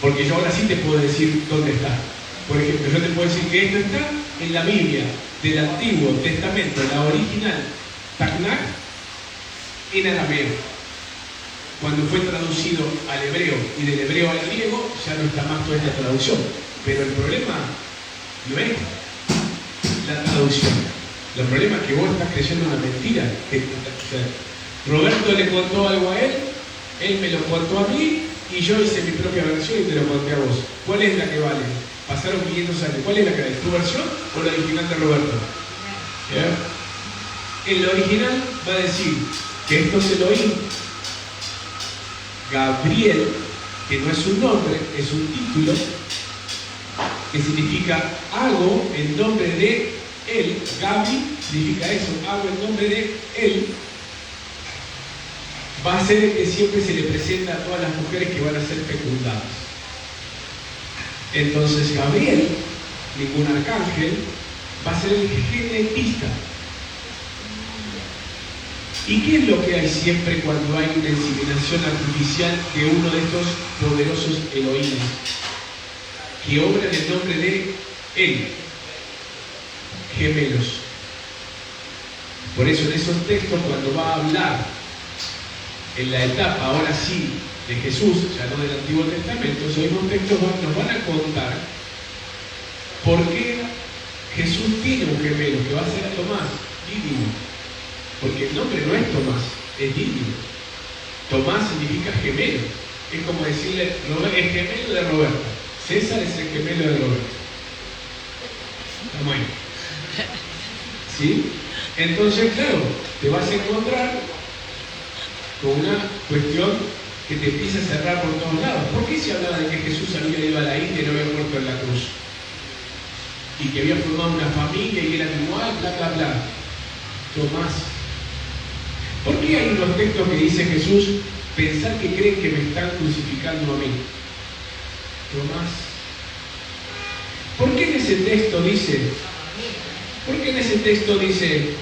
Porque yo ahora sí te puedo decir dónde está. Por ejemplo, yo te puedo decir que esto está en la Biblia del Antiguo Testamento, la original Tanakh, en arameo. Cuando fue traducido al hebreo y del hebreo al griego, ya no está más toda esta traducción. Pero el problema no es la traducción. El problema es que vos estás creyendo una mentira. Roberto le contó algo a él me lo contó a mí y yo hice mi propia versión y te lo conté a vos. ¿Cuál es la que vale? Pasaron 500 años. ¿Cuál es la que vale? ¿Tu versión o la original de Roberto? ¿Ya? En la original va a decir que esto se lo oí Gabriel, que no es un nombre, es un título, que significa hago en nombre de él. Gabi significa eso, hago en nombre de él. Va a ser el que siempre se le presenta a todas las mujeres que van a ser fecundadas. Entonces Gabriel, ningún arcángel, va a ser el genetista. ¿Y qué es lo que hay siempre cuando hay una inseminación artificial de uno de estos poderosos Elohim que obra en el nombre de Él? Gemelos. Por eso en esos textos, cuando va a hablar en la etapa, ahora sí, de Jesús, ya no del Antiguo Testamento, esos mismos textos nos van a contar por qué Jesús tiene un gemelo que va a ser Tomás, Dídimo. Porque el nombre no es Tomás, es Dídimo. Tomás significa gemelo. Es como decirle, el gemelo de Roberto. César es el gemelo de Roberto. Estamos ahí. ¿Sí? Entonces, claro, te vas a encontrar con una cuestión que te empieza a cerrar por todos lados. ¿Por qué se hablaba de que Jesús había ido a la India y no había muerto en la cruz? Y que había formado una familia y eran igual, bla, bla, bla. Tomás. ¿Por qué hay unos textos que dice Jesús, pensar que creen que me están crucificando a mí? Tomás. ¿Por qué en ese texto dice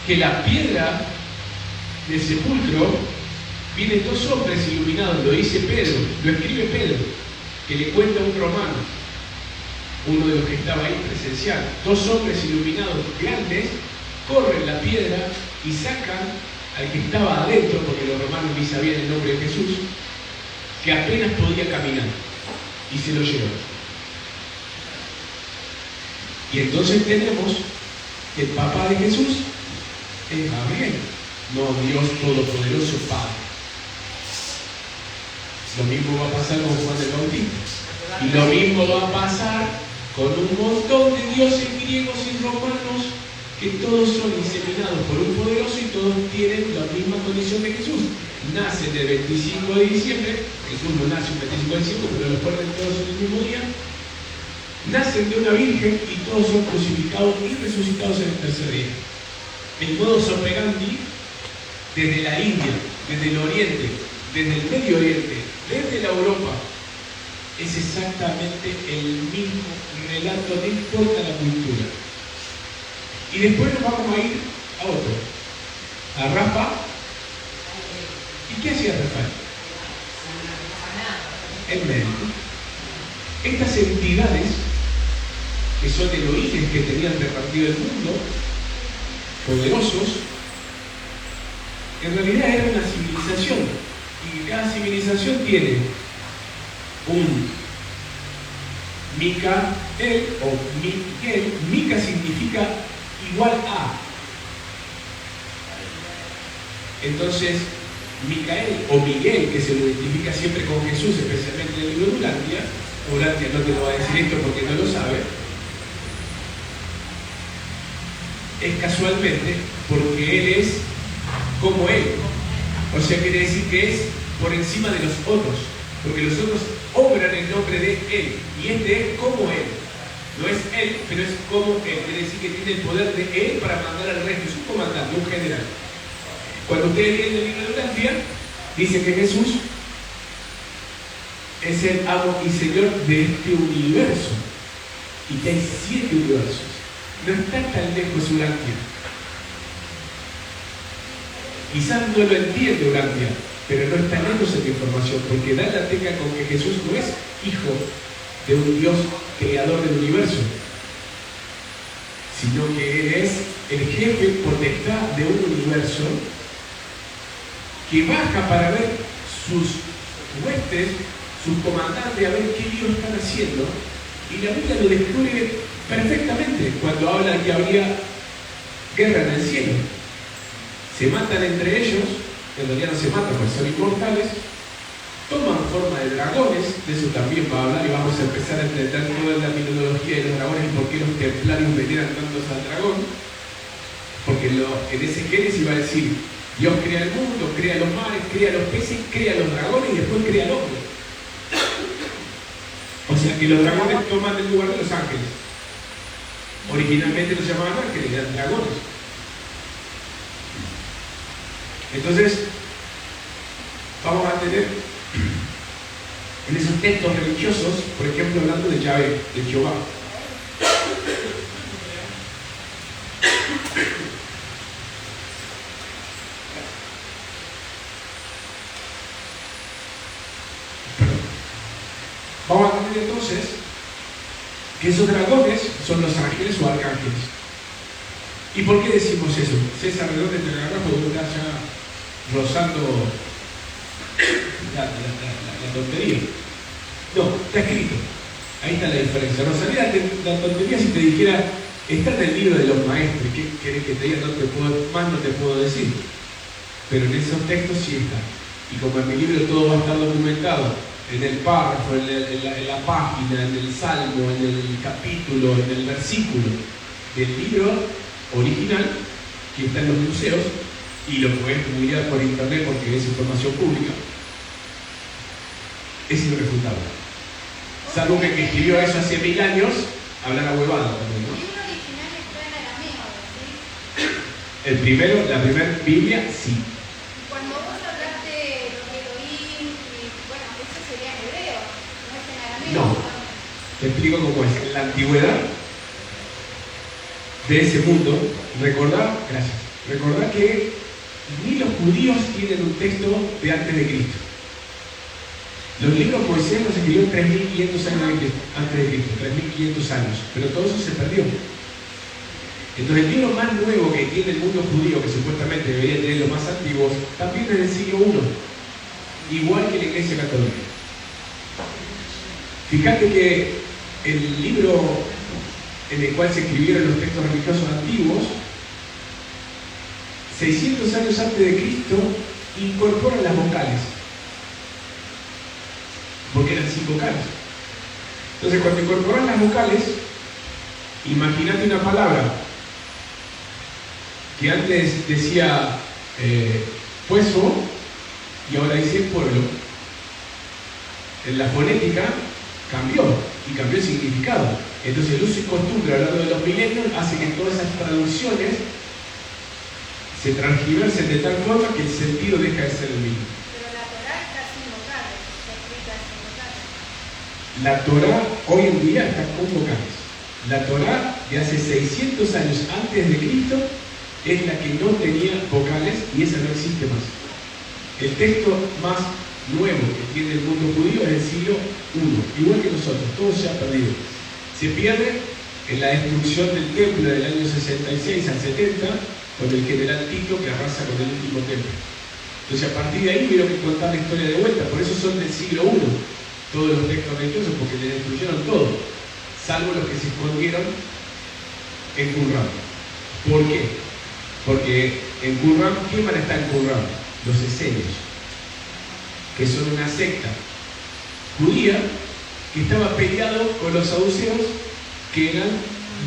que la piedra del sepulcro vienen dos hombres iluminados? Lo dice Pedro, lo escribe Pedro, que le cuenta a un romano, uno de los que estaba ahí presencial. Dos hombres iluminados grandes corren la piedra y sacan al que estaba adentro, porque los romanos ni sabían el nombre de Jesús, que apenas podía caminar, y se lo llevan. Y entonces tenemos que el papá de Jesús es Gabriel, no Dios Todopoderoso Padre. Lo mismo va a pasar con Juan el Bautista. Y lo mismo va a pasar con un montón de dioses griegos y romanos que todos son inseminados por un poderoso y todos tienen la misma condición de Jesús. Nacen el 25 de diciembre, Jesús no nace el 25 de diciembre, pero los ponen todos en el mismo día. Nacen de una virgen y todos son crucificados y resucitados en el tercer día. El modus operandi desde la India, desde el Oriente, desde el Medio Oriente, desde la Europa, es exactamente el mismo relato, no importa la cultura. Y después nos vamos a ir a otro, a Rafa. ¿Y qué hacía Rafael? El médico. Estas entidades, que son Elohim que tenían repartido el mundo, poderosos, en realidad era una civilización, y cada civilización tiene un Micael o Miguel. Mica significa igual a. Entonces, Micael o Miguel, que se lo identifica siempre con Jesús, especialmente en el libro de Urantia, Urantia no te lo va a decir esto porque no lo sabe, es casualmente porque él es como él. O sea, quiere decir que es por encima de los otros, porque los otros obran en nombre de él, y este es como él. No es él, pero es como él. Quiere decir que tiene el poder de él para mandar al resto. Es un comandante, un general. Cuando ustedes leen el libro de Urantia, dice que Jesús es el amo y señor de este universo, y que hay 7 universos. No está tan lejos Urantia. Quizás no lo entiende Urantia, pero no está lejos en la información, porque da la teca con que Jesús no es hijo de un Dios creador del universo, sino que Él es el jefe potestad de un universo que baja para ver sus huestes, sus comandantes, a ver qué Dios están haciendo, y la Biblia lo descubre perfectamente cuando habla de que habría guerra en el cielo. Se matan entre ellos, en realidad no se matan porque son inmortales, toman forma de dragones, de eso también va a hablar, y vamos a empezar a entender toda la mitología de los dragones y por qué los templarios veneran tantos al dragón, porque en ese Génesis va a decir, Dios crea el mundo, crea los mares, crea los peces, crea los dragones y después crea al hombre. O sea que los dragones toman el lugar de los ángeles. Originalmente los llamaban ángeles, eran dragones. Entonces, vamos a tener en esos textos religiosos, por ejemplo, hablando de Yahvé, de Jehová. Vamos a entender entonces que esos dragones son los ángeles o arcángeles. ¿Y por qué decimos eso? César, ¿de dónde te agarras? Porque vos estás ya rozando la tontería. No, está escrito. Ahí está la diferencia. Rosalía, la tontería si te dijera, está en el libro de los maestros. ¿Qué querés que te diga? Más no te puedo decir. Pero en esos textos sí está. Y como en mi libro todo va a estar documentado, en el párrafo, en la página, en el salmo, en el capítulo, en el versículo del libro original, que está en los museos, y lo podés googlear por internet porque es información pública, es irrefutable. Salvo que el que escribió eso hace 1000 años hablara huevada también, ¿no? El libro original está en arameo, ¿sí? La primera Biblia, sí. Cuando vos hablaste de los Elohim, bueno, eso sería en hebreo, no es en arameo. No. Te explico cómo es. En la antigüedad de ese mundo, recordá que ni los judíos tienen un texto de antes de Cristo. Los libros Moisés los escribió 3.500 años antes de Cristo, 3.500 años, pero todo eso se perdió. Entonces el libro más nuevo que tiene el mundo judío, que supuestamente debería tener los más antiguos, también es del siglo I, igual que la Iglesia Católica. Fíjate que el libro en el cual se escribieron los textos religiosos antiguos, 600 años antes de Cristo, incorporan las vocales, porque eran 5 vocales. Entonces, cuando incorporan las vocales, imagínate una palabra que antes decía puesto y ahora dice pueblo. En la fonética cambió el significado. Entonces el uso y costumbre a lo largo de los milenios hace que todas esas traducciones se transgiversen de tal forma que el sentido deja de ser el mismo. Pero la Torá está sin vocales, está escrita sin vocales. La Torá hoy en día está con vocales. La Torá de hace 600 años antes de Cristo es la que no tenía vocales y esa no existe más. El texto más nuevo que tiene el mundo judío es del siglo I, igual que nosotros, todo se ha perdido. Se pierde en la destrucción del templo del año 66 al 70 con el general Tito que arrasa con el último templo. Entonces a partir de ahí hubieron que contar la historia de vuelta, por eso son del siglo I todos los textos religiosos, porque le destruyeron todo, salvo los que se escondieron en Qumran. ¿Por qué? Porque en Qumran, ¿quién van a estar en Qumran? Los esenios, que son una secta judía que estaba peleado con los saduceos, que eran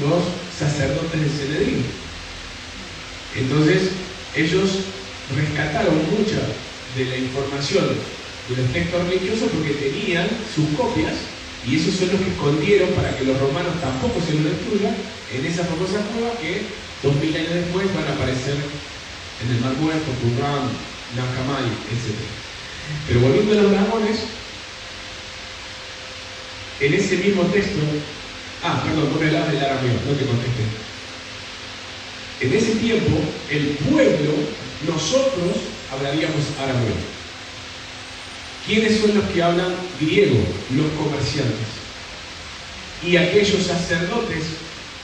los sacerdotes del Sanedrín. Entonces ellos rescataron mucha de la información de los textos religiosos porque tenían sus copias y esos son los que escondieron para que los romanos tampoco se los destruyan en esa famosa cueva que 2000 años después van a aparecer en el Mar Muerto, Qumran, Nakamai, etc. Pero volviendo a los dragones, en ese mismo texto, perdón, no me hablabas del arameo, no te contesté. En ese tiempo, el pueblo, nosotros hablaríamos arameo. ¿Quiénes son los que hablan griego? Los comerciantes. Y aquellos sacerdotes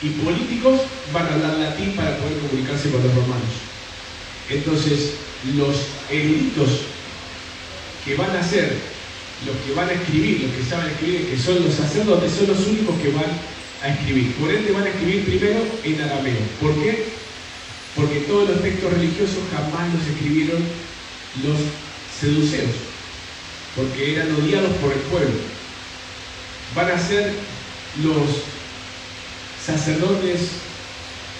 y políticos van a hablar latín para poder comunicarse con los romanos. Entonces, los eruditos que van a ser, los que van a escribir, los que saben escribir, que son los sacerdotes, son los únicos que van a escribir. Por ende van a escribir primero en arameo. ¿Por qué? Porque todos los textos religiosos jamás los escribieron los seduceos, porque eran odiados por el pueblo. Van a ser los sacerdotes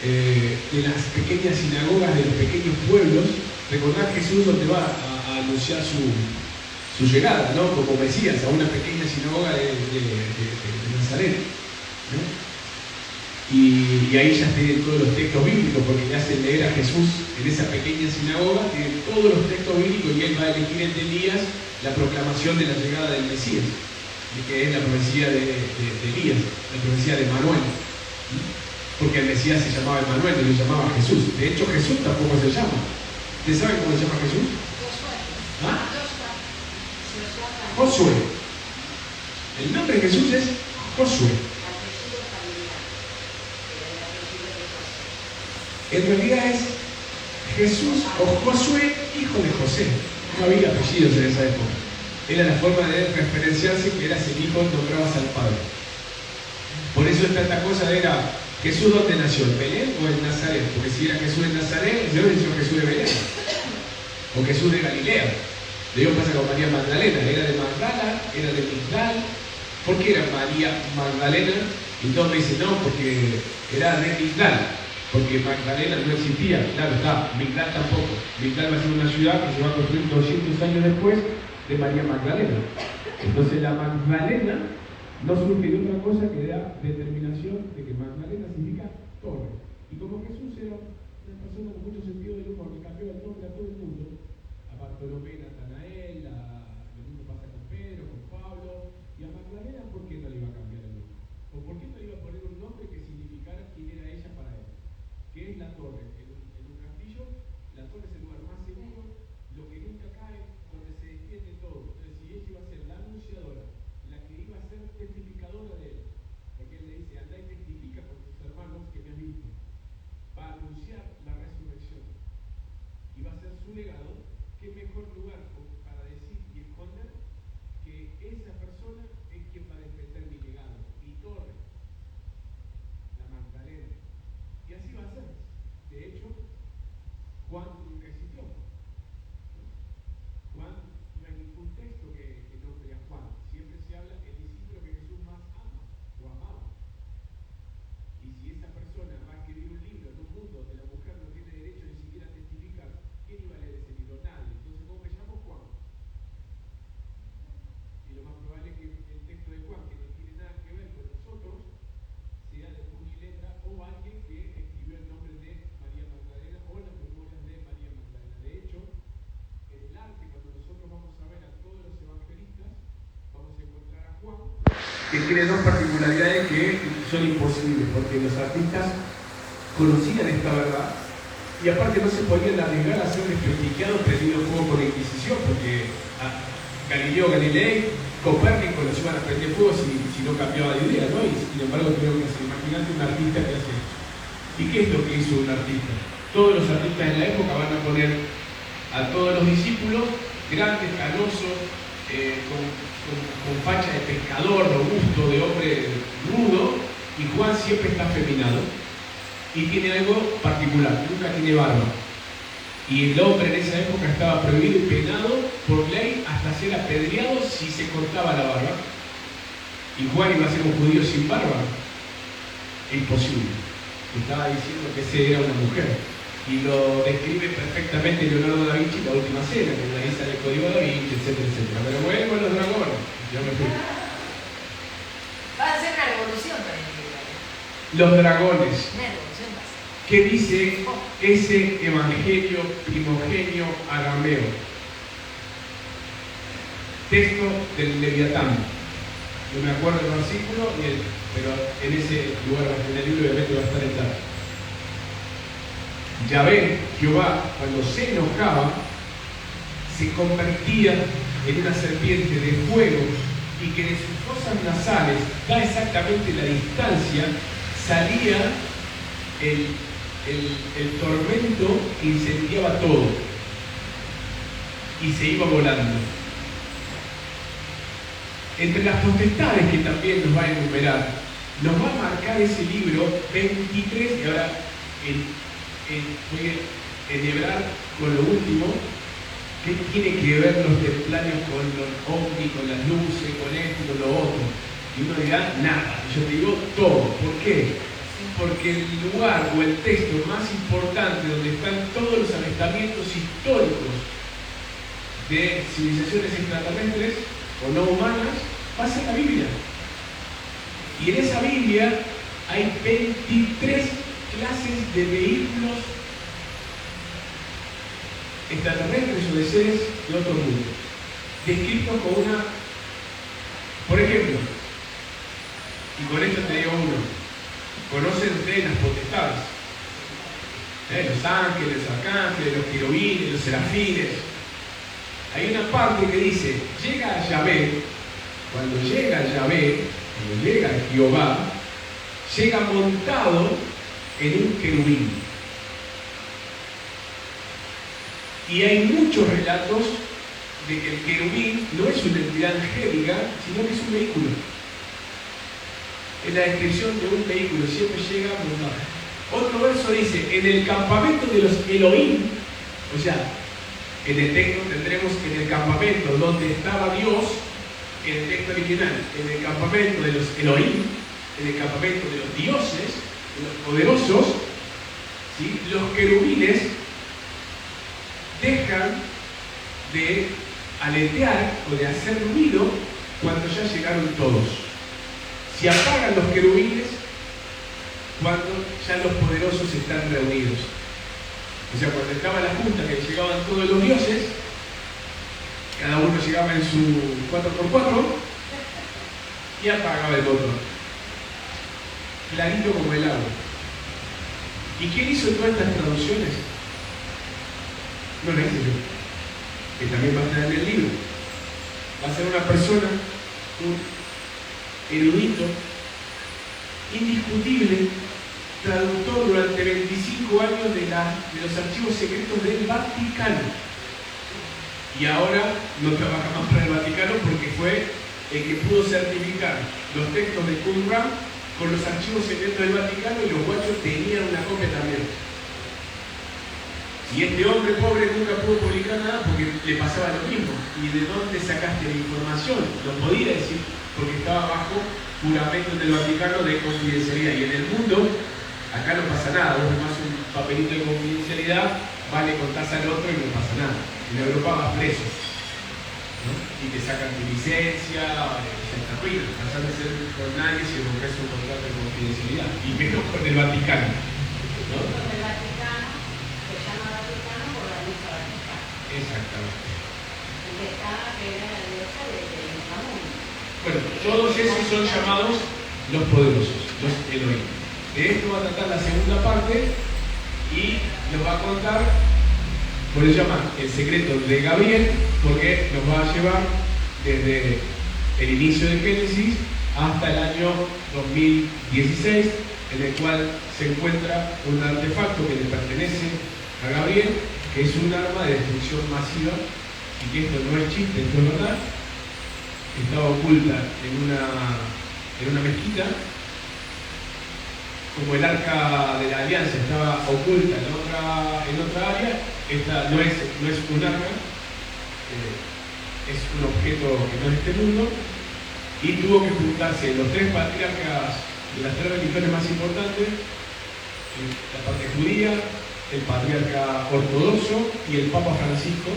de las pequeñas sinagogas de los pequeños pueblos. Recordad que Jesús donde va a anunciar su llegada, ¿no? Como Mesías, a una pequeña sinagoga de Nazaret, ¿no? Y ahí ya tienen todos los textos bíblicos, porque le hacen leer a Jesús en esa pequeña sinagoga, tienen todos los textos bíblicos y él va a elegir entre Elías la proclamación de la llegada del Mesías, que es la profecía de Elías, la profecía de Manuel, porque el Mesías se llamaba Emanuel, no se llamaba Jesús. De hecho, Jesús tampoco se llama. ¿Ustedes saben cómo se llama Jesús? Josué. ¿Ah? Josué. Josué. El nombre de Jesús es Josué. Apellido familiar. El apellido de José. En realidad es Jesús o Josué, hijo de José. No había apellidos en esa época. Era la forma de referenciarse que eras el hijo, nombrabas al padre. Por eso está esta cosa de era Jesús, ¿dónde nació? ¿En Belén o en Nazaret? Porque si era Jesús en Nazaret, yo decía Jesús de Belén. O Jesús de Galilea. Lo mismo pasa con María Magdalena. Era de Magdala, era de Migdal. ¿Por qué era María Magdalena? Y todos me dicen, no, porque era de Migdal. Porque Magdalena no existía. Claro está, Migdal tampoco. Migdal va a ser una ciudad que se va a construir 200 años después de María Magdalena. Entonces la Magdalena no surge de otra cosa que da determinación de que Magdalena significa torre. Y como Jesús era una persona con mucho sentido del humor que cambió el nombre a todo el mundo, a Bartolomé, Natanael, lo mismo pasa con Pedro, con Pablo, y a Magdalena, ¿por qué no le iba a cambiar el nombre? ¿O por qué no le iba a poner un nombre que significara quién era ella para él? ¿Qué es la torre? En un castillo, la torre es el lugar más seguro, lo que nunca cae, donde se defiende todo. Entonces, si ella iba a ser la anunciadora, la que iba a ser testificadora de él, porque él le dice, anda y testifica con tus hermanos que me han visto, va a anunciar la resurrección. Y va a ser su legado. ¿Qué mejor lugar para decir y esconder que esa persona es quien va a defender mi legado, mi torre, la Magdalena? Y así va a ser. De hecho, Juan nunca existió. Juan, no hay ningún texto que nombre a Juan. Siempre se habla del discípulo que Jesús más ama o amaba. Y si esa persona va a escribir un libro en un mundo donde la mujer no tiene derecho ni siquiera a testificar, ¿quién iba a leer ese libro? Nadie. Entonces, ¿cómo me llamo? Juan. Y lo más probable es que el texto de Juan, que no tiene nada que ver con nosotros, sea de puño y letra o alguien que escribió el nombre de María Magdalena o las memorias de María Magdalena. De hecho, en el arte, cuando nosotros vamos a ver a todos los evangelistas, vamos a encontrar a Juan, que tiene dos particularidades que son imposibles, porque los artistas conocían esta verdad y aparte no se podían arriesgar a ser desprestigiados prendiendo fuego por la Inquisición, porque a Galileo Galilei, Copérnico los iban a prender fuego si no cambiaba de idea, ¿no? Y sin embargo tuvieron que hacer. Imagínate un artista que hace eso. ¿Y qué es lo que hizo un artista? Todos los artistas en la época van a poner a todos los discípulos grandes, canosos, con facha de pescador, robusto, de hombre rudo, y Juan siempre está afeminado y tiene algo particular, nunca tiene barba. Y el hombre en esa época estaba prohibido y penado por ley hasta ser apedreado si se cortaba la barba. Y Juan iba a ser un judío sin barba. Imposible. Estaba diciendo que ese era una mujer. Y lo describe perfectamente Leonardo da Vinci, La Última Cena, con la lista del Código da Vinci, etcétera, etcétera. Pero vuelvo a los dragones. Ya me fui. Va a ser una revolución para el libro. Los dragones. Una revolución va a ser. ¿Qué dice ese evangelio primogenio arameo? Texto del Leviatán. No me acuerdo el versículo, pero en ese lugar, en el libro obviamente va a estar el dato. Yahvé, Jehová, cuando se enojaba, se convertía en una serpiente de fuego y que de sus fosas nasales, da exactamente la distancia, salía el tormento que incendiaba todo y se iba volando. Entre las potestades que también nos va a enumerar, nos va a marcar ese libro 23, y ahora voy a enhebrar con lo último, ¿qué tiene que ver los templarios con los ovnis, con las luces, con esto y con lo otro? Y uno dirá, nada, yo te digo todo. ¿Por qué? Porque el lugar o el texto más importante donde están todos los avistamientos históricos de civilizaciones extraterrestres o no humanas va a ser la Biblia. Y en esa Biblia hay 23 clases de vehículos extraterrestres o de seres de otro mundo, descritos con una, por ejemplo, y con esto te digo uno, conocen ustedes las potestades, los ángeles, los arcángeles, los querubines, los serafines. Hay una parte que dice, llega a Yahvé cuando llega Yahvé, cuando llega Jehová, llega montado en un querubín. Y hay muchos relatos de que el querubín no es una entidad angélica, sino que es un vehículo. Es la descripción de un vehículo, siempre llega montado. Otro verso dice, en el campamento de los Elohim, o sea, en el texto tendremos en el campamento donde estaba Dios, en el texto original, en el campamento de los Elohim, en el campamento de los dioses, de los poderosos, ¿sí? Los querubines dejan de aletear o de hacer ruido cuando ya llegaron todos. Se apagan los querubines cuando ya los poderosos están reunidos. O sea, cuando estaba la junta que llegaban todos los dioses, cada uno llegaba en su 4x4 y apagaba el motor. Clarito como el agua. ¿Y quién hizo todas estas traducciones? No la hice yo, que también va a estar en el libro. Va a ser una persona, un erudito, indiscutible, traductor durante 25 años de los archivos secretos del Vaticano. Y ahora no trabaja más para el Vaticano porque fue el que pudo certificar los textos de Qumran con los archivos secretos del Vaticano, y los guachos tenían una copia también. Y este hombre pobre nunca pudo publicar nada porque le pasaba lo mismo. ¿Y de dónde sacaste la información? Lo podía decir porque estaba bajo juramento del Vaticano de confidencialidad. Y en el mundo, acá no pasa nada. Vos tomás un papelito de confidencialidad, vale, contás al otro y no pasa nada. En Europa vas preso, ¿no? Y te sacan tu licencia, ya te arruinan. No pasás de ser con nadie si rompes un contrato de confidencialidad. Y menos con el Vaticano, ¿no? Con el Vaticano, se llama Vaticano por la misa Vaticana. Exactamente. Y está que era la diosa del inframundo. Bueno, todos esos son llamados los poderosos, los Elohim. De esto va a tratar la segunda parte y nos va a contar, por eso llama el secreto de Gabriel, porque nos va a llevar desde el inicio de Génesis hasta el año 2016, en el cual se encuentra un artefacto que le pertenece a Gabriel, que es un arma de destrucción masiva, y que esto no es chiste, esto es verdad. Estaba oculta en una mezquita, como el arca de la alianza estaba oculta en otra área. Esta no es un arca, es un objeto que no es de este mundo, y tuvo que juntarse los tres patriarcas de las tres religiones más importantes, la parte judía, el patriarca ortodoxo y el Papa Francisco,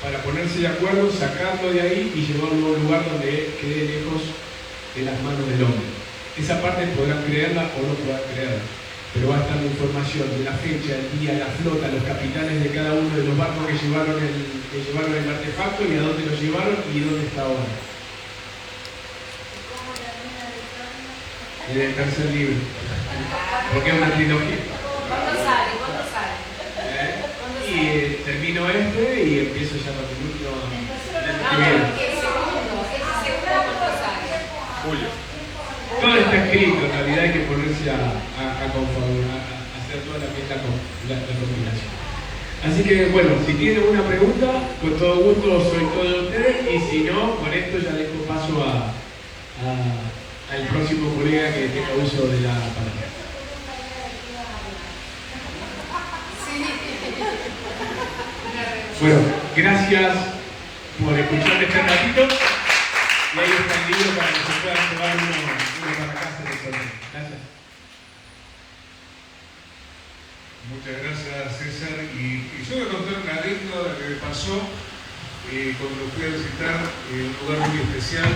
para ponerse de acuerdo, sacarlo de ahí y llevarlo a un lugar donde quede lejos de las manos del hombre. Esa parte podrán creerla o no podrán creerla, pero va a estar la información de la fecha, el día, la flota, los capitanes de cada uno de los barcos que llevaron el artefacto y a dónde lo llevaron y dónde está ahora. En el tercer libro, porque es una trilogía. ¿Cuándo sale? ¿Cuándo sale? Y termino este y empiezo ya con el último. El segundo ¿cuándo sale? Julio. Todo está escrito, en realidad hay que ponerse a hacer toda la compilación. Así que bueno, si tienen una pregunta, con todo gusto soy todo de ustedes, y si no, con esto ya dejo paso al próximo colega que tenga uso de la palabra. Bueno, gracias por escucharme este ratito, y ahí está el libro para que se puedan llevar uno para casa de solo. Gracias. Muchas gracias, César. Y yo voy a contar una anécdota que me pasó cuando fui a visitar un lugar muy especial,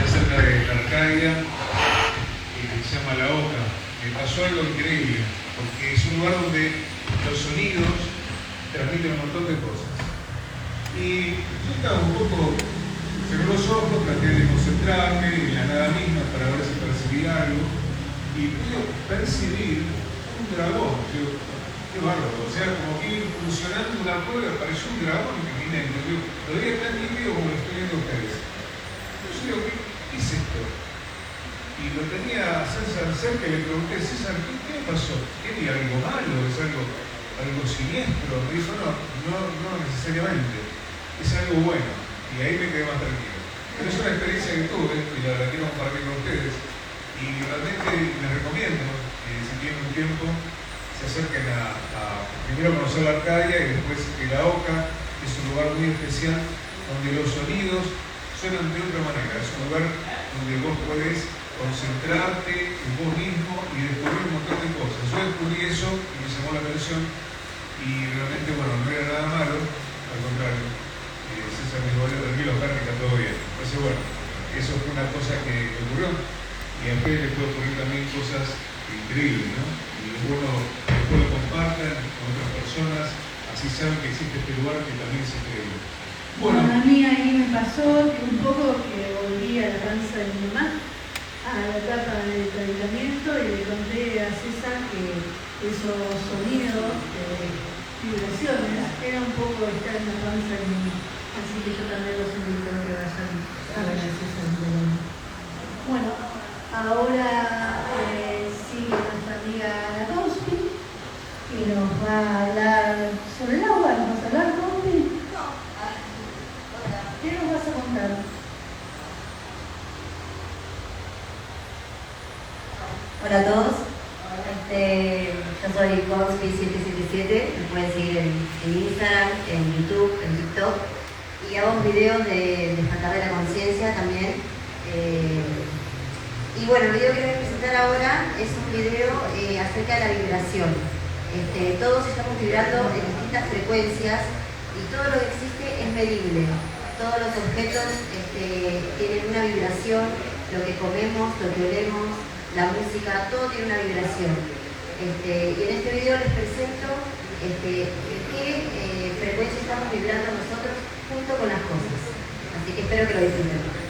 cerca de la Arcadia, que se llama La Oca. Me pasó algo increíble, porque es un lugar donde los sonidos transmiten un montón de cosas. Y yo estaba un poco, cerré los ojos, traté de concentrarme en la nada misma para ver si percibía algo, y pude percibir un dragón. Yo Qué bárbaro, o sea, como que ir funcionando una prueba, pareció un dragón que vine, lo veía tan líquido como lo estoy viendo ustedes. Yo digo, ¿qué es esto? Y lo tenía a César cerca y le pregunté, César, ¿qué pasó? ¿Tiene algo malo? ¿Es algo siniestro? Me dijo, no necesariamente, es algo bueno. Y ahí me quedé más tranquilo. Pero es una experiencia que tuve y la quiero compartir con ustedes. Y realmente les recomiendo, si tienen un tiempo, se acerquen a primero conocer la Arcadia y después el AOCA, que es un lugar muy especial donde los sonidos suenan de otra manera. Es un lugar donde vos podés concentrarte en vos mismo y descubrir un montón de cosas. Yo descubrí eso y me llamó la atención y realmente, bueno, no era nada malo, al contrario. César me dijo, tranquilo, Carmen, está todo bien. Entonces, bueno, eso fue una cosa que ocurrió y a ustedes les puede ocurrir también cosas increíbles, ¿no? Y bueno, después lo compartan con otras personas, así saben que existe este lugar que también es increíble. Bueno, a mí ahí me pasó que un poco que volví a la panza de mi mamá, a la etapa del tratamiento, y le conté a César que esos sonidos de vibraciones era un poco estar en la panza de mi mamá. Así que yo también los invito a que vayan a ver a César. Bueno, ahora sigue nuestra amiga Ana Cospi, que nos va a hablar sobre el agua. ¿Nos vas a hablar, Cospi? ¿Qué nos vas a contar? Hola a todos, yo soy Cospi777, me pueden seguir en Instagram, en YouTube, en TikTok, y hago videos de despertar de la conciencia también. Y bueno, el video que voy a presentar ahora es un video acerca de la vibración. Todos estamos vibrando en distintas frecuencias y todo lo que existe es medible. Todos los objetos tienen una vibración, lo que comemos, lo que olemos, la música, todo tiene una vibración. Y en este video les presento qué frecuencia estamos vibrando nosotros junto con las cosas. Así que espero que lo disfruten.